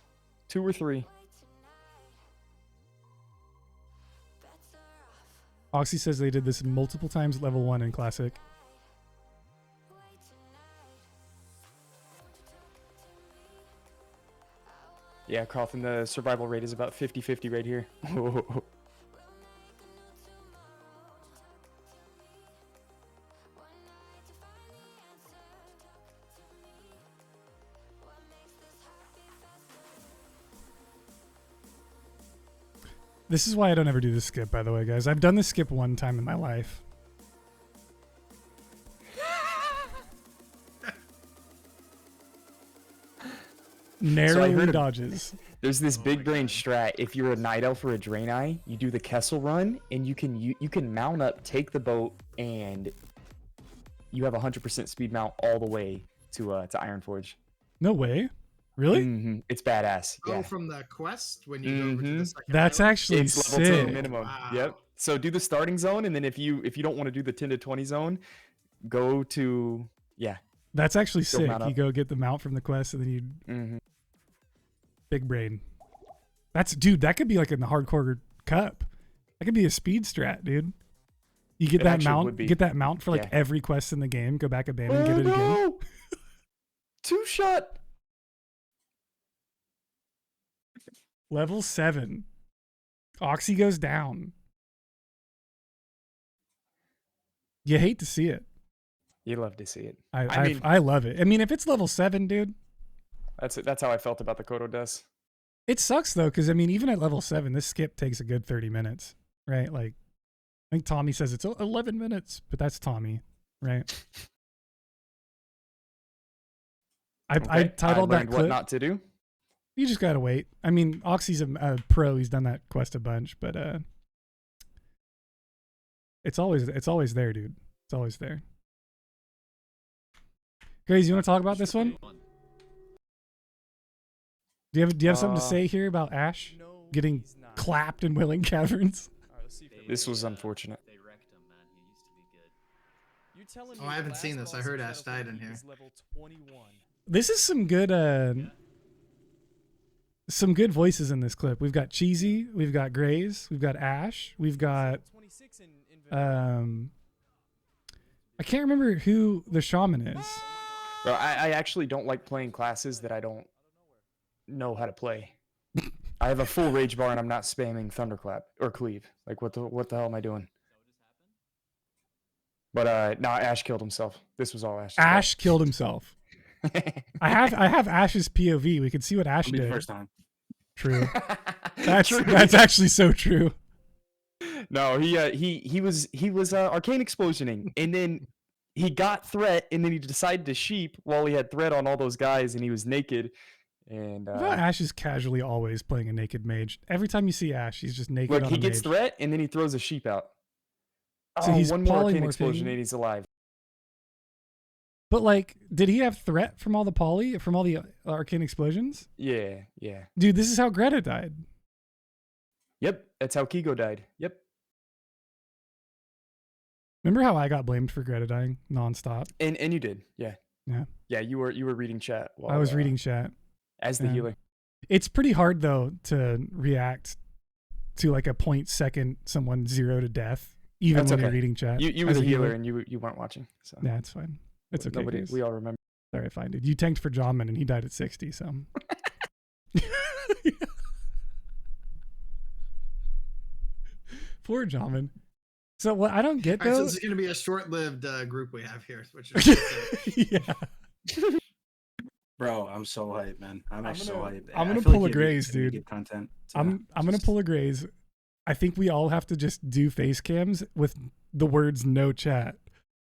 2 or 3? Oxy says they did this multiple times at level 1 in Classic. Yeah, Coffin, the survival rate is about 50-50 right here. This is why I don't ever do the skip, by the way, guys. I've done the skip one time in my life. Narrowly dodges. There's this big brain strat. If you're a night elf or a Draenei, you do the Kessel run, and you can mount up, take the boat, and you have 100% speed mount all the way to Ironforge. No way. Really? Mm-hmm. It's badass. Oh, Yeah. from the quest when you go over to the second That's island? actually It's level 10 sick. minimum. Wow. Yep. So do the starting zone, and then if you don't want to do the 10 to 20 zone, go to That's actually sick. mount You up. go get the mount from the quest, and then you Mm-hmm. big brain. Dude, that could be like in the hardcore cup. That could be a speed strat, dude. You get It that actually would mount, be. get that mount for like Yeah. every quest in the game. Go back a band and get it again. Two shot. Level 7. Oxy goes down. You hate to see it. You love to see it. I love it. I mean, if it's level 7, dude. That's how I felt about the Kodo Des. It sucks though, because I mean, even at level 7, this skip takes a good 30 minutes, right? Like, I think Tommy says it's 11 minutes, but that's Tommy, right? I titled that learned clip. what not to do. You just gotta wait. I mean, Oxy's a pro. He's done that quest a bunch, but it's always there, dude. It's always there. Grays, you want to talk about this one? Do you have something to say here about Ash No, getting he's not. clapped in Willing Caverns? All right, let's see if This was unfortunate. They wrecked him, man. He used to be good. You're telling Oh, me I the haven't last seen this. I boss heard in Ash died in Battlefield here. is level 21. This is some good voices in this clip. We've got Cheesy, we've got Grays, we've got Ash, we've got 26 in Vanilla. I can't remember who the shaman is. Bro, I actually don't like playing classes that I don't know how to play. I have a full rage bar and I'm not spamming Thunderclap or Cleave. Like what the hell am I doing? But no, Ash killed himself. This was all Ash. Ash killed himself. I have Ash's POV. We could see what Ash It'll be the did. first time. True. That's True. that's actually so true. No, he was arcane explosioning, and then he got threat, and then he decided to sheep while he had threat on all those guys, and he was naked. And I thought Ash is casually always playing a naked mage. Every time you see Ash, he's just naked. look, on he a gets mage. threat, and then he throws a sheep out. So he's one more arcane polymorphing. explosion, and he's alive. But like, did he have threat from all the arcane explosions? Yeah. Dude, this is how Greta died. Yep, that's how Kigo died. Yep. Remember how I got blamed for Greta dying nonstop? And you did. Yeah. Yeah. Yeah, you were reading chat. I was reading chat. as the yeah. healer. It's pretty hard though to react to like a 0.2 someone 0 to death, even That's when you're okay. reading chat. You were as the a healer, and you weren't watching. So Yeah, it's fine. It's okay. Nobody, Guys. we all remember. Sorry, fine, dude. You tanked for Jawman and he died at 60. So. Poor Jawman. So what I don't get All right, so though. this is going to be a short-lived group we have here, which is Yeah. Bro, I'm so hyped, man. I'm actually so hyped. I'm I gonna feel pull like a you Grays, need to dude. get content. I'm gonna pull a Grays. I think we all have to just do face cams with the words "no chat"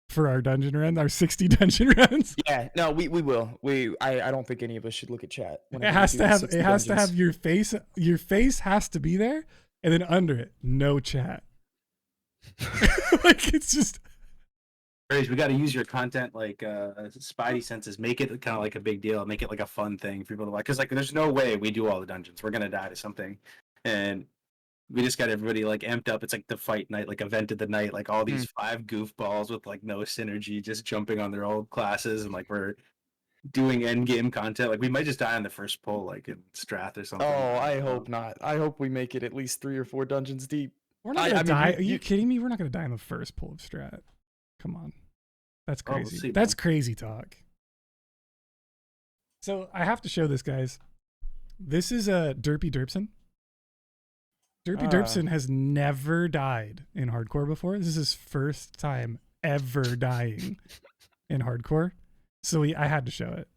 for our dungeon run, our 60 dungeon runs. Yeah, no, we will. I don't think any of us should look at chat. It whenever we has do to the have 60 it has to dungeons. have your face. Your face has to be there, and then under it, no chat. Like it's just. Grays, we got to use your content like spidey senses. Make it kind of like a big deal. Make it like a fun thing for people to like. Because like, there's no way we do all the dungeons. We're gonna die to something, and we just got everybody like amped up. It's like the fight night, like event of the night. Like all these 5 goofballs with like no synergy, just jumping on their old classes, and like we're doing end game content. Like we might just die on the first pull, like in Strath or something. Oh, I hope not. I hope we make it at least 3 or 4 dungeons deep. We're not gonna die. Are you kidding me? We're not gonna die in the first pull of strat. Come on. That's Oh, we'll crazy. see, That's man. crazy talk. So I have to show this, guys. This is a Derpy Derpson. Derpy Derpson has never died in hardcore before. This is his first time ever dying in hardcore. So I had to show it.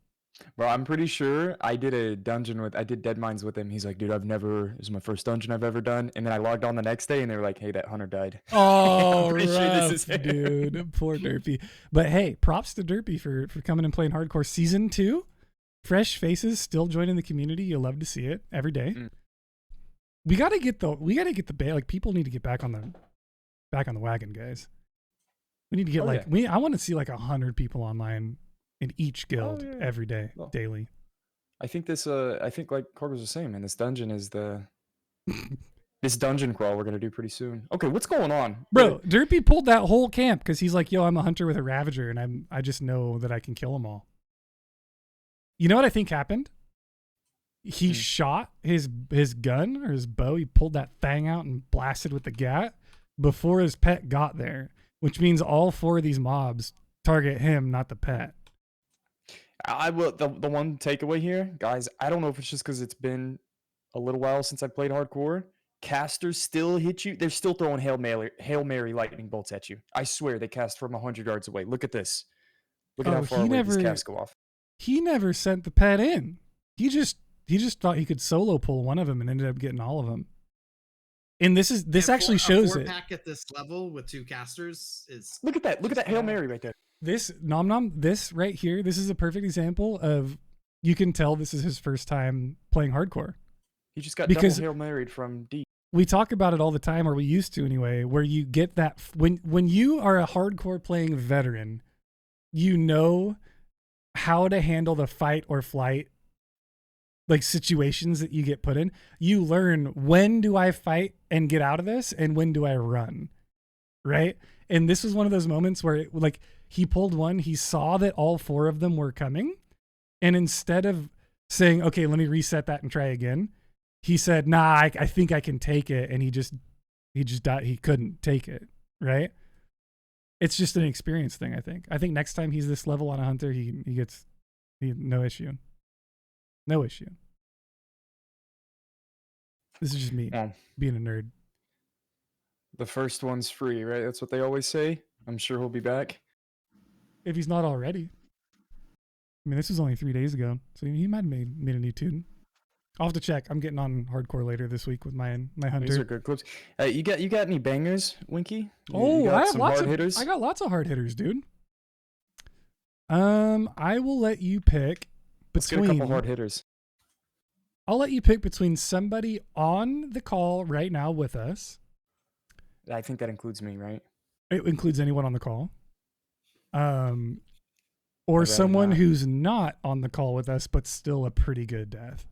Bro, I'm pretty sure I did Dead Mines with him. He's like, dude, this is my first dungeon I've ever done. And then I logged on the next day and they were like, hey, that hunter died. Oh, I'm pretty sure this is rough, him. dude. Poor Derpy. But hey, props to Derpy for coming and playing hardcore season 2. Fresh faces still joining the community. You'll love to see it every day. We gotta get the like people need to get back on the wagon, guys. We need to get I want to see like 100 people online in each guild every day, daily. I think like Kargoz was saying, man, this dungeon is this dungeon crawl we're gonna do pretty soon. Okay, what's going on? Bro, Derpy pulled that whole camp because he's like, yo, I'm a hunter with a Ravager and I just know that I can kill them all. You know what I think happened? He shot his gun or his bow. He pulled that thing out and blasted with the gat before his pet got there, which means all 4 of these mobs target him, not the pet. I will. The one takeaway here, guys, I don't know if it's just because it's been a little while since I played hardcore. Casters still hit you. They're still throwing Hail Mary lightning bolts at you. I swear they cast from 100 yards away. Look at this. Look at how far away these casts go off. He never sent the pet in. He just thought he could solo pull one of them and ended up getting all of them. And this actually shows it. 4-pack at this level with 2 casters is. Look at that. Look at that Hail Mary right there. This Nomnom, this right here, this is a perfect example of, you can tell this is his first time playing hardcore. He just got double Hail Married from D. We talk about it all the time, or we used to anyway, where you get that when you are a hardcore playing veteran, you know how to handle the fight or flight like situations that you get put in. You learn, when do I fight and get out of this and when do I run, right? And this was one of those moments where he pulled one, he saw that all 4 of them were coming, and instead of saying, okay, let me reset that and try again, he said, nah, I think I can take it, and he just died. He couldn't take it, right? It's just an experience thing, I think. I think next time he's this level on a hunter, he gets no issue. No issue. This is just me being a nerd. The first one's free, right? That's what they always say. I'm sure he'll be back. If he's not already. I mean, this was only 3 days ago, so he might have made a new tune. I'll have to check. I'm getting on hardcore later this week with my hunter. These are good clips. You got any bangers, Winky? You got I have lots of hitters. I got lots of hard hitters, dude. I will let you pick between. Let's get a couple hard hitters. I'll let you pick between somebody on the call right now with us. I think that includes me, right? It includes anyone on the call. Or someone who's not on the call with us, but still a pretty good death.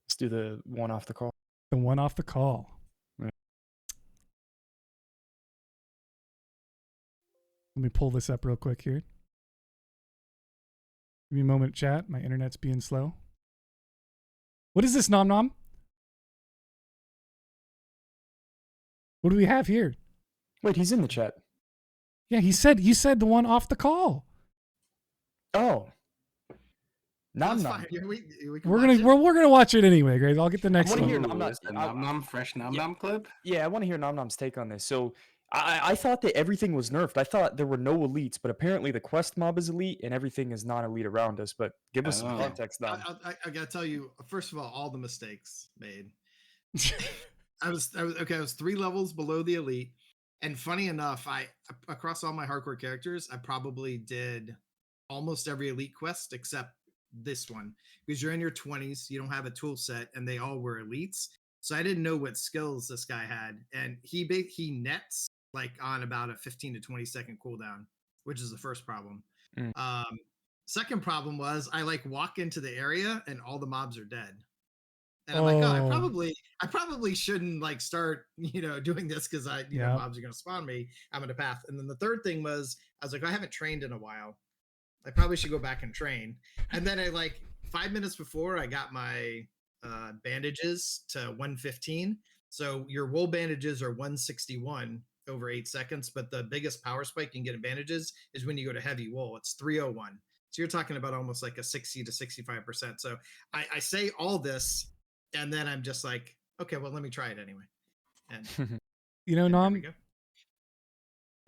Let's do the one off the call. The one off the call. Right. Let me pull this up real quick here. Give me a moment, chat. My internet's being slow. What is this, Nomnom? What do we have here? Wait, he's in the chat. Yeah, you said the one off the call. Oh. That's Nomnom. fine. We're gonna watch it anyway, Grace. I'll get the next one. Nomnom fresh Nomnom clip. Yeah, I want to hear Nomnom's take on this. So I thought that everything was nerfed. I thought there were no elites, but apparently the quest mob is elite and everything is non-elite around us. But give us some context, Dom. I gotta tell you, first of all the mistakes made. I was 3 levels below the elite, and funny enough, I across all my hardcore characters, I probably did almost every elite quest except this one, because you're in your 20s, you don't have a tool set, and they all were elites. So I didn't know what skills this guy had, and he nets like on about a 15 to 20 second cooldown, which is the first problem. Second problem was I walk into the area and all the mobs are dead. And I'm I probably shouldn't start, doing this because mobs are going to spawn me. I'm in a path. And then the third thing was, I was like, I haven't trained in a while. I probably should go back and train. And then 5 minutes before I got my bandages to 115. So your wool bandages are 161 over 8 seconds, but the biggest power spike you can get in bandages is when you go to heavy wool. It's 301. So you're talking about almost like a 60 to 65%. So I say all this, and then I'm just like, okay, well, let me try it anyway. And You know, and there we Nom, go.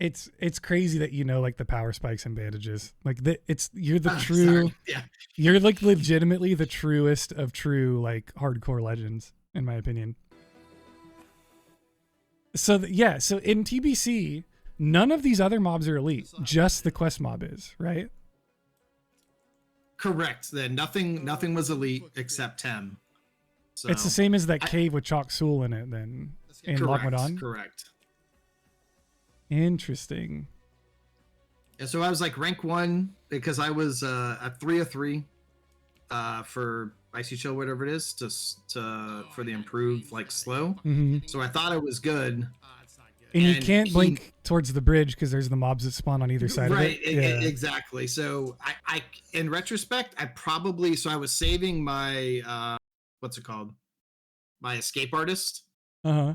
it's crazy that you know like the power spikes and bandages. Like you're the Ah, true. sorry. Yeah. You're like legitimately the truest of true like hardcore legends, in my opinion. So so in TBC, none of these other mobs are elite. Just the quest mob is, right? Correct. Then nothing was elite except him. So It's the same as that cave with Chalk Soul in it then in correct. Lockmadon. Correct. Interesting. Yeah, so I was like rank 1 because I was at 3 of 3 for Icy Chill, whatever it is, to for the improved like slow. Mm-hmm. So I thought it was good. And you can't blink towards the bridge because there's the mobs that spawn on either side Right, of it. Yeah. exactly. So I in retrospect, I was saving my what's it called? My escape artist. Uh-huh.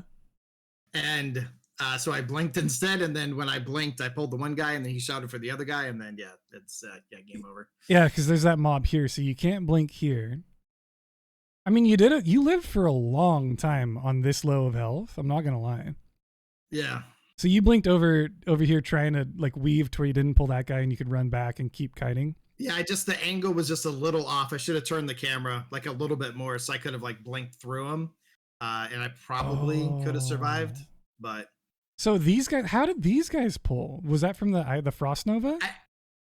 And so I blinked instead, and then when I blinked, I pulled the one guy, and then he shouted for the other guy, and then it's game over. Yeah, because there's that mob here, so you can't blink here. I mean, you lived for a long time on this low of health. I'm not gonna lie. Yeah. So you blinked over here trying to like weave to where you didn't pull that guy, and you could run back and keep kiting. Yeah, the angle was just a little off. I should have turned the camera like a little bit more, so I could have like blinked through him, and I probably could have survived. But so these guys, how did these guys pull? Was that from the Frost Nova?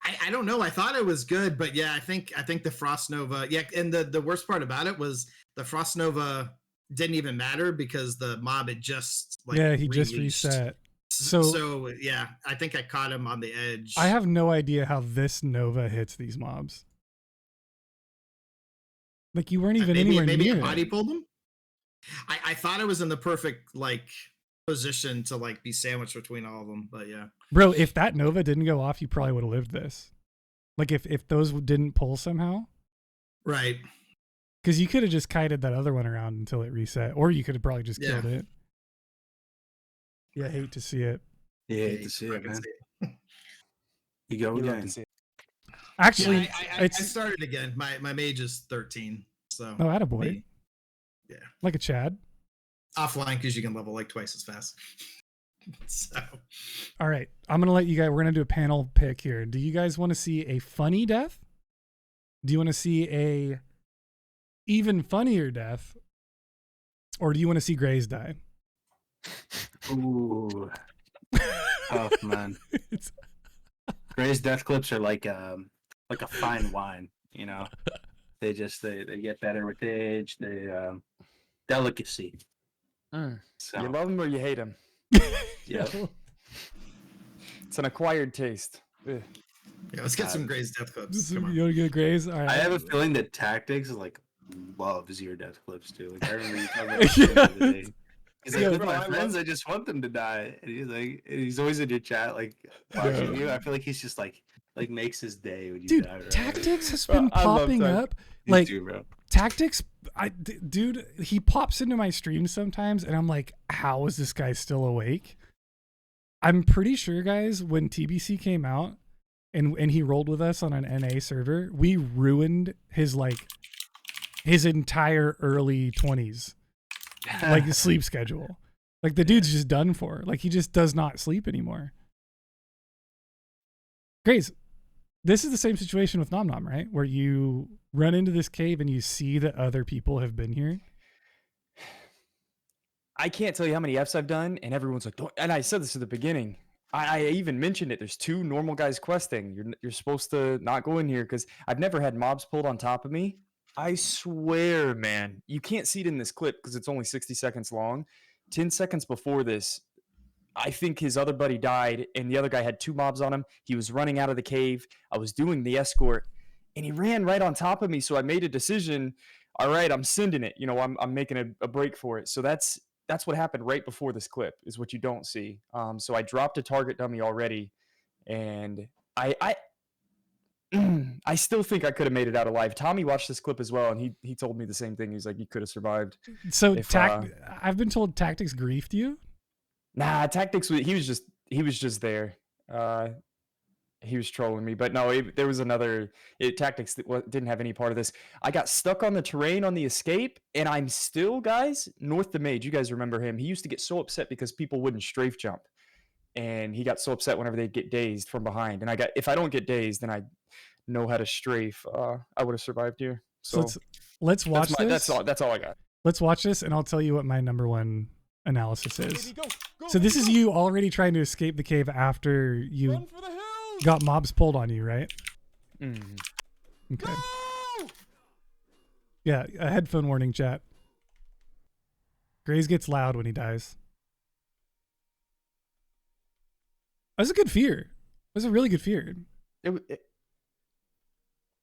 I don't know. I thought it was good, but yeah, I think the Frost Nova. Yeah, and the worst part about it was the Frost Nova didn't even matter because the mob had just he just reset. So yeah, I think I caught him on the edge. I have no idea how this Nova hits these mobs. Like you weren't even anywhere maybe near a body it. pulled him. I thought I was in the perfect like position to like be sandwiched between all of them, but yeah. Bro, if that Nova didn't go off, you probably would have lived this. Like if those didn't pull somehow. Right. Because you could have just kited that other one around until it reset, or you could have probably just killed it. Yeah, I hate to see it. Yeah, hate to see it, man. You go again. Actually, I started again. My mage is 13. So oh, attaboy. Yeah. Like a Chad. Offline because you can level like twice as fast. So all right. I'm gonna let you guys, we're gonna do a panel pick here. Do you guys want to see a funny death? Do you want to see a even funnier death? Or do you want to see Grays die? Ooh. Tough, man. Gray's death clips are like a fine wine, you know. They get better with age. They delicacy. So. You love them or you hate them. Yeah. It's an acquired taste. Yeah, let's get some Gray's death clips. You want to get Grays? All right. I have a feeling that Tactics loves your death clips too. Like I remember you talking about this the other day. He's like, with my friends, I just want them to die. And he's always in your chat, like watching you. I feel like he's just like makes his day when you die. Right? Tactics has been popping up. Like Tactics, dude, he pops into my stream sometimes, and I'm like, how is this guy still awake? I'm pretty sure, guys, when TBC came out and he rolled with us on an NA server, we ruined his entire early 20s like sleep schedule. Like the dude's just done for. Like he just does not sleep anymore. Grace, this is the same situation with Nomnom, right? Where you run into this cave and you see that other people have been here. I can't tell you how many Fs I've done, and everyone's like, don't, and I said this at the beginning. I even mentioned it. There's 2 normal guys questing. You're supposed to not go in here because I've never had mobs pulled on top of me. I swear, man, you can't see it in this clip because it's only 60 seconds long. 10 seconds before this, I think his other buddy died, and the other guy had 2 mobs on him. He was running out of the cave. I was doing the escort, and he ran right on top of me. So I made a decision. All right, I'm sending it. You know, I'm making a break for it. So that's what happened right before this clip is what you don't see. So I dropped a target dummy already, and I I still think I could have made it out alive. Tommy watched this clip as well, and he told me the same thing. He's like, you could have survived. So If, I've been told Tactics griefed you. Nah, Tactics. He was just there. He was trolling me, but no, there was another Tactics that didn't have any part of this. I got stuck on the terrain on the escape, and I'm still, guys, North the Mage. You guys remember him? He used to get so upset because people wouldn't strafe jump, and he got so upset whenever they'd get dazed from behind. And if I don't get dazed, then I know how to strafe. I would have survived here. So let's watch this. That's all I got. Let's watch this, and I'll tell you what my number one analysis is. So this is you already trying to escape the cave after you got mobs pulled on you, right? Okay. Yeah, a headphone warning, chat. Grays gets loud when he dies. That was a good fear. It was a really good fear.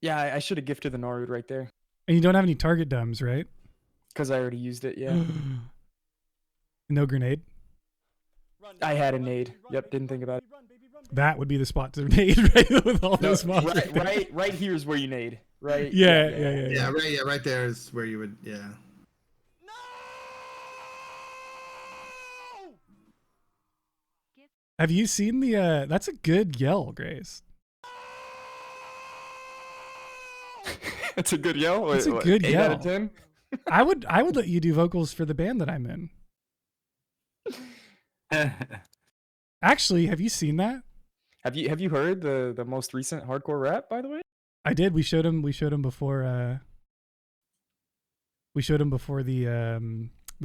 Yeah, I should have gifted the Norwood right there. And you don't have any target dumbs, right? Because I already used it, yeah. No grenade? I had a nade. Yep, didn't think about it. That would be the spot to nade, right? With all those mobs. Right here is where you nade. Right? Yeah. Right there is where you would, yeah. Have you seen the, that's a good yell, Grace. That's a good yell? It's a good 8 yell. out of 10? I would let you do vocals for the band that I'm in. Actually, have you seen that? Have you heard the most recent hardcore rap, by the way? I did. We showed him before the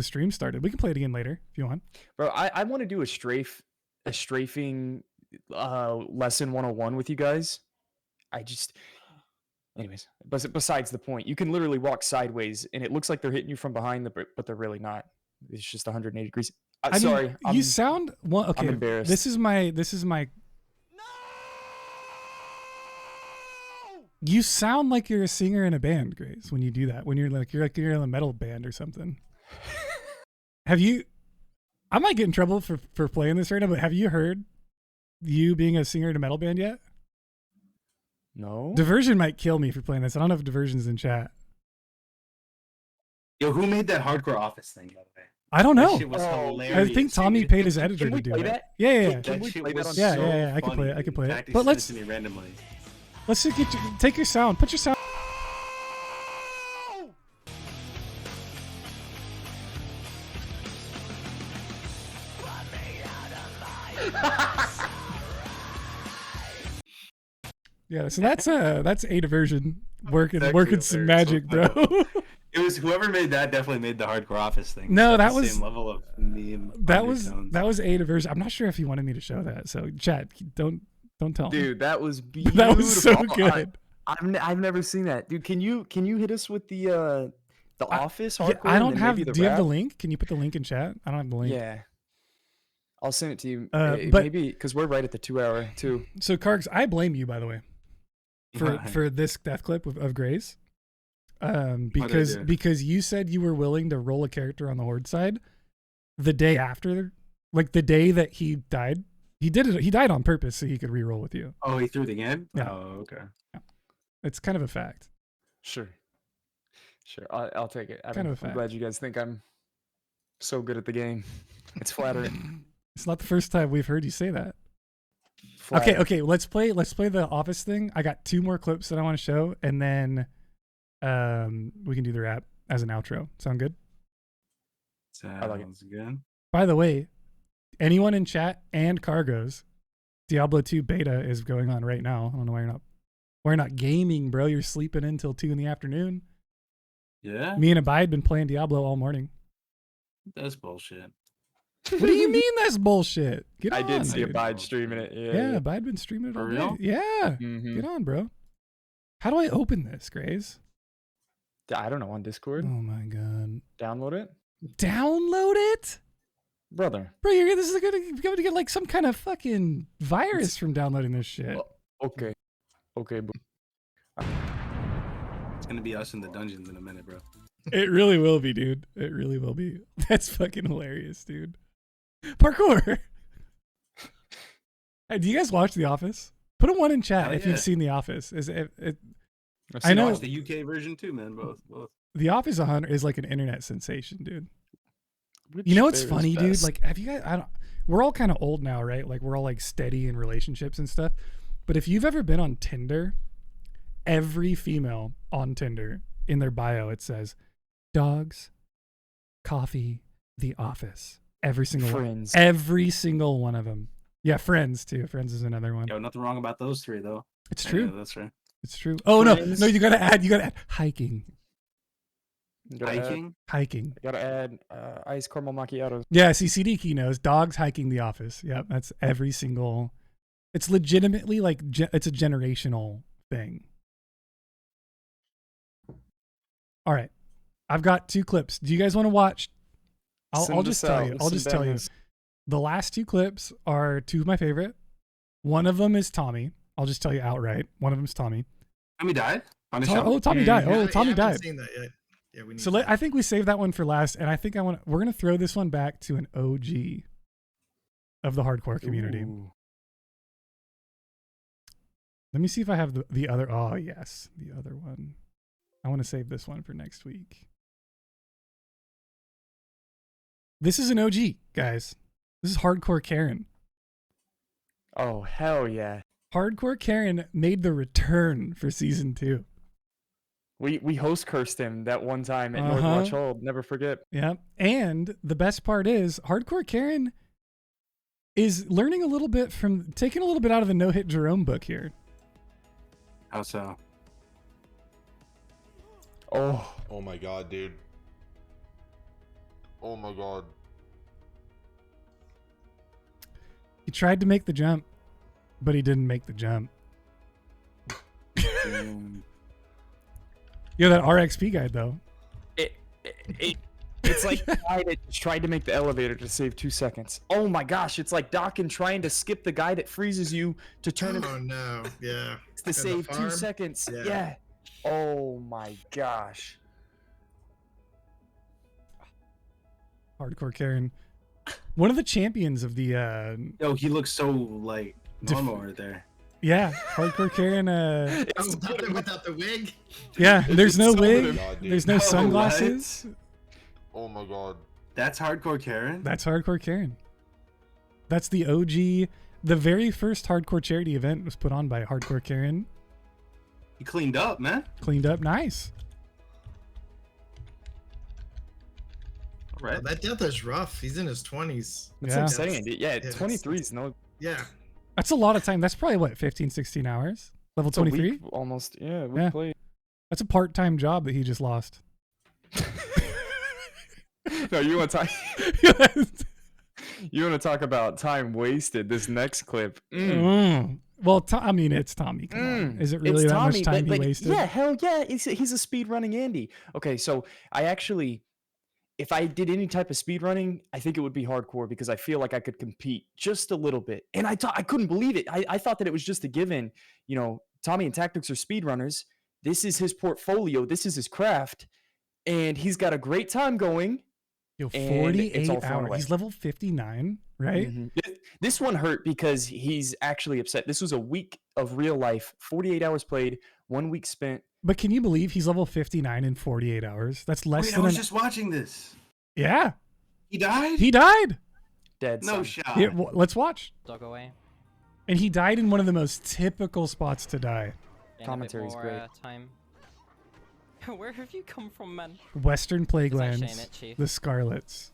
stream started. We can play it again later if you want. Bro, I want to do a strafing lesson 101 with you guys. Anyways, besides the point, you can literally walk sideways and it looks like they're hitting you from behind, but they're really not. It's just 180 degrees. Sorry, you sound well. Okay, I'm embarrassed. This is my. You sound like you're a singer in a band, Grace, when you do that. When you're in a metal band or something. Have you? I might get in trouble for playing this right now, but have you heard you being a singer in a metal band yet? No. Diversion might kill me for playing this. I don't know if Diversion's in chat. Yo, who made that hardcore office thing, by the way? I don't know. That shit was hilarious. I think Tommy paid his editor to do it. That? Yeah. That shit was Yeah, so yeah. I can play it. funny. But let's Sent it to me randomly. just take your sound. Put your sound. Yeah, so that's a Diversion working some magic, bro. It was whoever made that definitely made the hardcore office thing. No, It's got that the was same level of meme. that was undertones. a Diversion. I'm not sure if he wanted me to show that. So chat, don't tell him. Dude, that was beautiful. That was so good. I've never seen that, dude. Can you hit us with the office Yeah, hardcore? I don't and then have. maybe Do you have the rap? link? Can you put the link in chat? I don't have the link. Yeah, I'll send it to you. But- Maybe because we're right at the 2 hour too. So Kargoz, I blame you, by the way, Right. for this death clip of Grace. What'd I do? Because you said you were willing to roll a character on the Horde side the day after, like the day that he died. He did it. He died on purpose so he could re-roll with you. Oh, he threw it again? Yeah. Oh, okay. It's kind of a fact. Sure. I'll take it. Kind of a I'm fact. glad you guys think I'm so good at the game. It's flattering. It's not the first time we've heard you say that. Flattering. Okay. Let's play the office thing. I got 2 more clips that I want to show, and then we can do the rap as an outro. Sound good? Sounds good. By the way, anyone in chat and Kargoz, Diablo 2 beta is going on right now. I don't know why you're not gaming, bro. You're sleeping until 2 in the afternoon. Yeah? Me and Abide been playing Diablo all morning. That's bullshit. What do you mean that's bullshit? Get on. I did see dude. Abide streaming it. Yeah, Abide been streaming it all For day. real? Yeah. Mhm. Get on, bro. How do I open this, Grace? I don't know, on Discord. Oh my god. Download it. Download it? Brother. Bro, this is gonna get like some kind of fucking virus from downloading this shit. Okay. Okay, boo. It's gonna be us in the dungeons in a minute, bro. It really will be, dude. It really will be. That's fucking hilarious, dude. Parkour. Hey, do you guys watch The Office? Put a 1 in chat Hell if yeah. you've seen The Office. I've I seen know- all Watch the UK version too, man. Both. The Office 100 is like an internet sensation, dude. Which You know what's bear is funny, dude? best? Like, have you guys? We're all kind of old now, right? Like, we're all like steady in relationships and stuff. But if you've ever been on Tinder, every female on Tinder in their bio it says, "Dogs, coffee, The Office." Every single Friends. one. Every single one of them. Yeah, Friends too. Friends is another one. Yo, nothing wrong about those three though. It's Yeah, true. that's right. It's true. Oh no, Friends. no, you gotta add hiking. Gotta add- Hiking. Hiking. Gotta add ice caramel macchiato. Yeah, see, CD Key knows. Dogs hiking The Office. Yep, that's every single. It's legitimately like it's a generational thing. All right, I've got 2 clips. Do you guys want to watch? I'll just tell you. I'll just tell you. The last 2 clips are 2 of my favorite. One of them is Tommy. I'll just tell you outright. One of them is Tommy. Tommy died on the To- show. oh, Tommy died. Yeah, Oh, Tommy I haven't died. seen that yet. Yeah, we need So that. I think we saved that one for last, and I think we're gonna throw this one back to an OG of the hardcore community. Ooh. Let me see if I have the other. Oh yes, the other one. I want to save this one for next week. This is an OG, guys. This is Hardcore Karen. Oh hell yeah. Hardcore Karen made the return for season 2. We host cursed him that one time at Uh-huh. Northwatch Hold. Never forget. Yeah, and the best part is Hardcore Karen is learning a little bit from taking a little bit out of the No Hit Jerome book here. How so? Oh, Oh my god, dude. Oh my god. He tried to make the jump, but he didn't make the jump. Yeah, that RXP guide though. it's like the guy that just tried to make the elevator to save 2 seconds. Oh my gosh, it's like Dokken trying to skip the guy that freezes you to turn it Oh no, yeah. to the save 2 farm? seconds. Yeah. Yeah. Oh my gosh. Hardcore Karen, one of the champions of the Yo, he looks so like normal right there. yeah, Hardcore Karen. Without the wig. Yeah, there's no Some of wig, them- God, dude. there's no Oh, sunglasses. Oh my god. That's hardcore Karen. That's Hardcore Karen. That's the OG. The very first hardcore charity event was put on by Hardcore Karen. He cleaned up, man. Cleaned up, nice. All right. That death is rough. He's in his 20s. That's Yeah. what I'm saying. Yeah, Yeah, 23 is no. Yeah. That's a lot of time. That's probably what 15, 16 hours. Level It's a week 23. almost. Yeah, we Yeah. played. That's a part-time job that he just lost. No, you want to talk? You want to talk about time wasted? This next clip. Well, I mean, it's Tommy. Come on. Is it really It's that Tommy, much time but he wasted? Yeah, hell yeah. He's a speed running Andy. Okay, so I actually, if I did any type of speed running, I think it would be hardcore because I feel like I could compete just a little bit. And I couldn't believe it. I thought that it was just a given. You know, Tommy and Tactics are speed runners. This is his portfolio. This is his craft. And he's got a great time going. Yo, and 48 it's all thrown hours. away. He's level 59, right? Mhm. This one hurt because he's actually upset. This was a week of real life, 48 hours played, 1 week spent. But can you believe he's level 59 in 48 hours? That's less Wait, I than was an... just watching this. Yeah, He died? he died. Dead. No son. shot. Here, let's watch. Dog away. And he died in one of the most typical spots to die. Gain a bit Commentary's more, great. Time. Where have you come from, man? Western Plague It's actually Lands, an itchy. the Scarlets.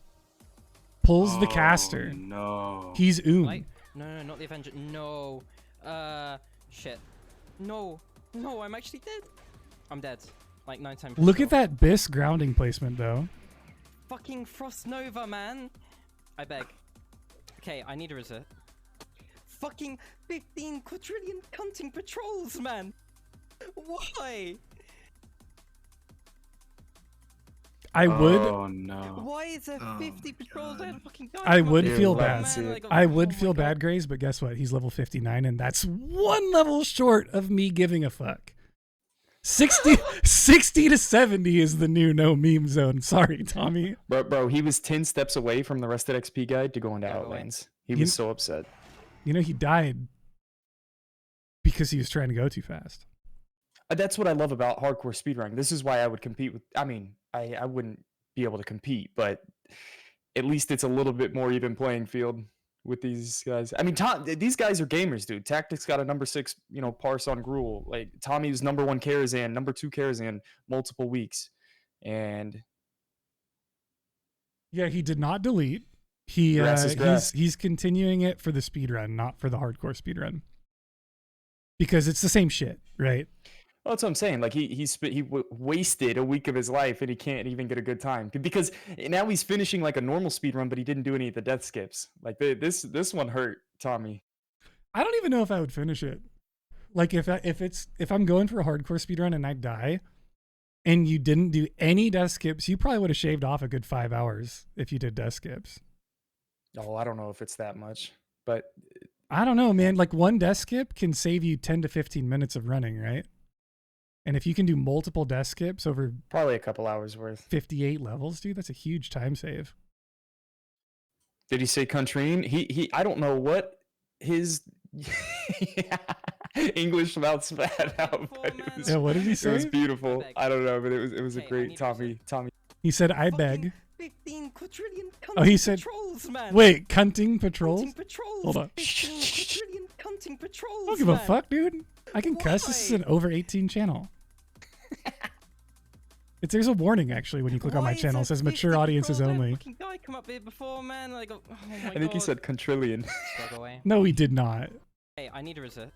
Pulls the Oh, caster. No. He's Oon. Like, no, not the Avenger. No. Shit. No. No, I'm actually dead. I'm dead. Like 9 times. Look at that Biss grounding placement, though. Fucking Frost Nova, man. I beg. Okay, I need a reset. Fucking 15 quadrillion hunting patrols, man. Why? I would. Oh no. Why is there Oh, 50 patrols? I God. fucking died. I from a would big feel one, bad. man, like, I oh would my feel God. bad, Grays, but guess what? He's level 59, and that's one level short of me giving a fuck. 60 to 70 is the new no meme zone. Sorry, Tommy. Bro, he was 10 steps away from the Rested XP guide to go into Yeah, go away. Outlands. He You- was so upset. You know, he died because he was trying to go too fast. That's what I love about hardcore speedrunning. This is why I would compete with. I mean, I wouldn't be able to compete, but at least it's a little bit more even playing field with these guys. I mean, these guys are gamers, dude. Tactics got a number 6, parse on Gruul. Like Tommy's number 1 Karazhan, number 2 Karazhan, multiple weeks, and yeah, he did not delete. He's continuing it for the speedrun, not for the hardcore speedrun, because it's the same shit, right? Well, that's what I'm saying. Like he wasted a week of his life and he can't even get a good time because now he's finishing like a normal speed run, but he didn't do any of the death skips. Like this one hurt Tommy. I don't even know if I would finish it. Like if I'm going for a hardcore speed run and I die, and you didn't do any death skips, you probably would have shaved off a good 5 hours if you did death skips. Oh, I don't know if it's that much, but I don't know, man. Like one death skip can save you 10 to 15 minutes of running, right? And if you can do multiple death skips over probably a couple hours worth, 58 levels, dude, that's a huge time save. Did he say Contrine? He I don't know what his English mouth spat out, but what did he say? It was beautiful. I don't know, but it was a great Tommy. He said, "I beg." 15 quadrillion Oh, he said, patrols, man. Wait, cunting patrols? Cunting patrols. Hold on. 15 quadrillion cunting patrols, I don't give a man. fuck, dude. I can cuss. This is an over 18 channel. There's a warning actually when you click on my channel. It says mature audiences only. Fucking guy come up here before, man. Like, oh my I think he said quadrillion. No, he did not. Hey, I need a reset.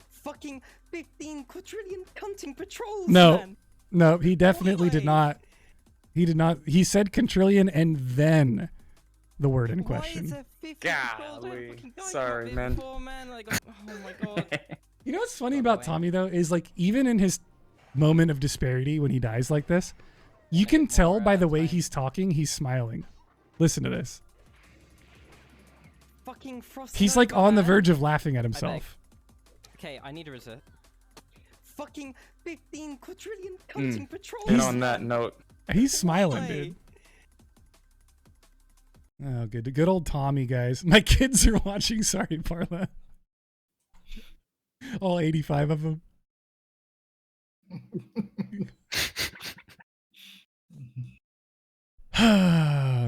Fucking 15 quadrillion cunting patrols, No, man. no, he definitely did not. He did not. He said quadrillion and then the word in question. Golly. Sorry, man. Like, oh my god. You know what's funny about Tommy though is like even in his moment of disparity when he dies like this, you can tell by the way he's talking, he's smiling. Listen to this. Fucking Frost. He's like on the verge of laughing at himself. Okay, I need a reset. Fucking 15 quadrillion cunting patrols. And on that note, he's smiling, dude. Oh, good old Tommy, guys. My kids are watching. Sorry, Parla. All 85 of them.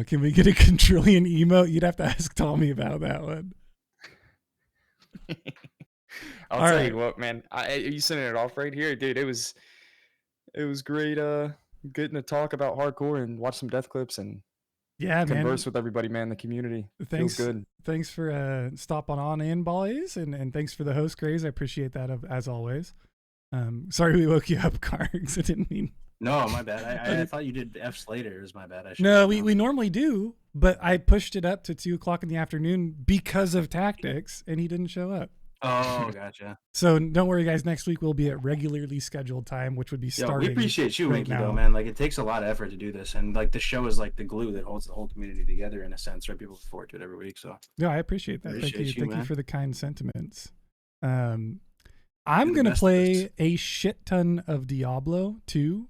Can we get a quadrillion emote? You'd have to ask Tommy about that one. I'll tell you what, man. You sending it off right here, dude. It was great. Getting to talk about hardcore and watch some death clips and converse with everybody, man. The community feels good. Thanks for stopping on in, boys, and thanks for the host, Grays. I appreciate that as always. Sorry we woke you up, Kargoz. I didn't mean. No, my bad. I thought you did F later. Is my bad. No, we normally do, but I pushed it up to 2 o'clock in the afternoon because of tactics, and he didn't show up. Oh, gotcha. So don't worry, guys. Next week we'll be at regularly scheduled time, which would be starting. We appreciate you, right Winky, now. though, man. Like it takes a lot of effort to do this, and like the show is like the glue that holds the whole community together in a sense. Right? People look forward to it every week. So yeah, I appreciate that. Thank you man. for the kind sentiments. I'm gonna play a shit ton of Diablo 2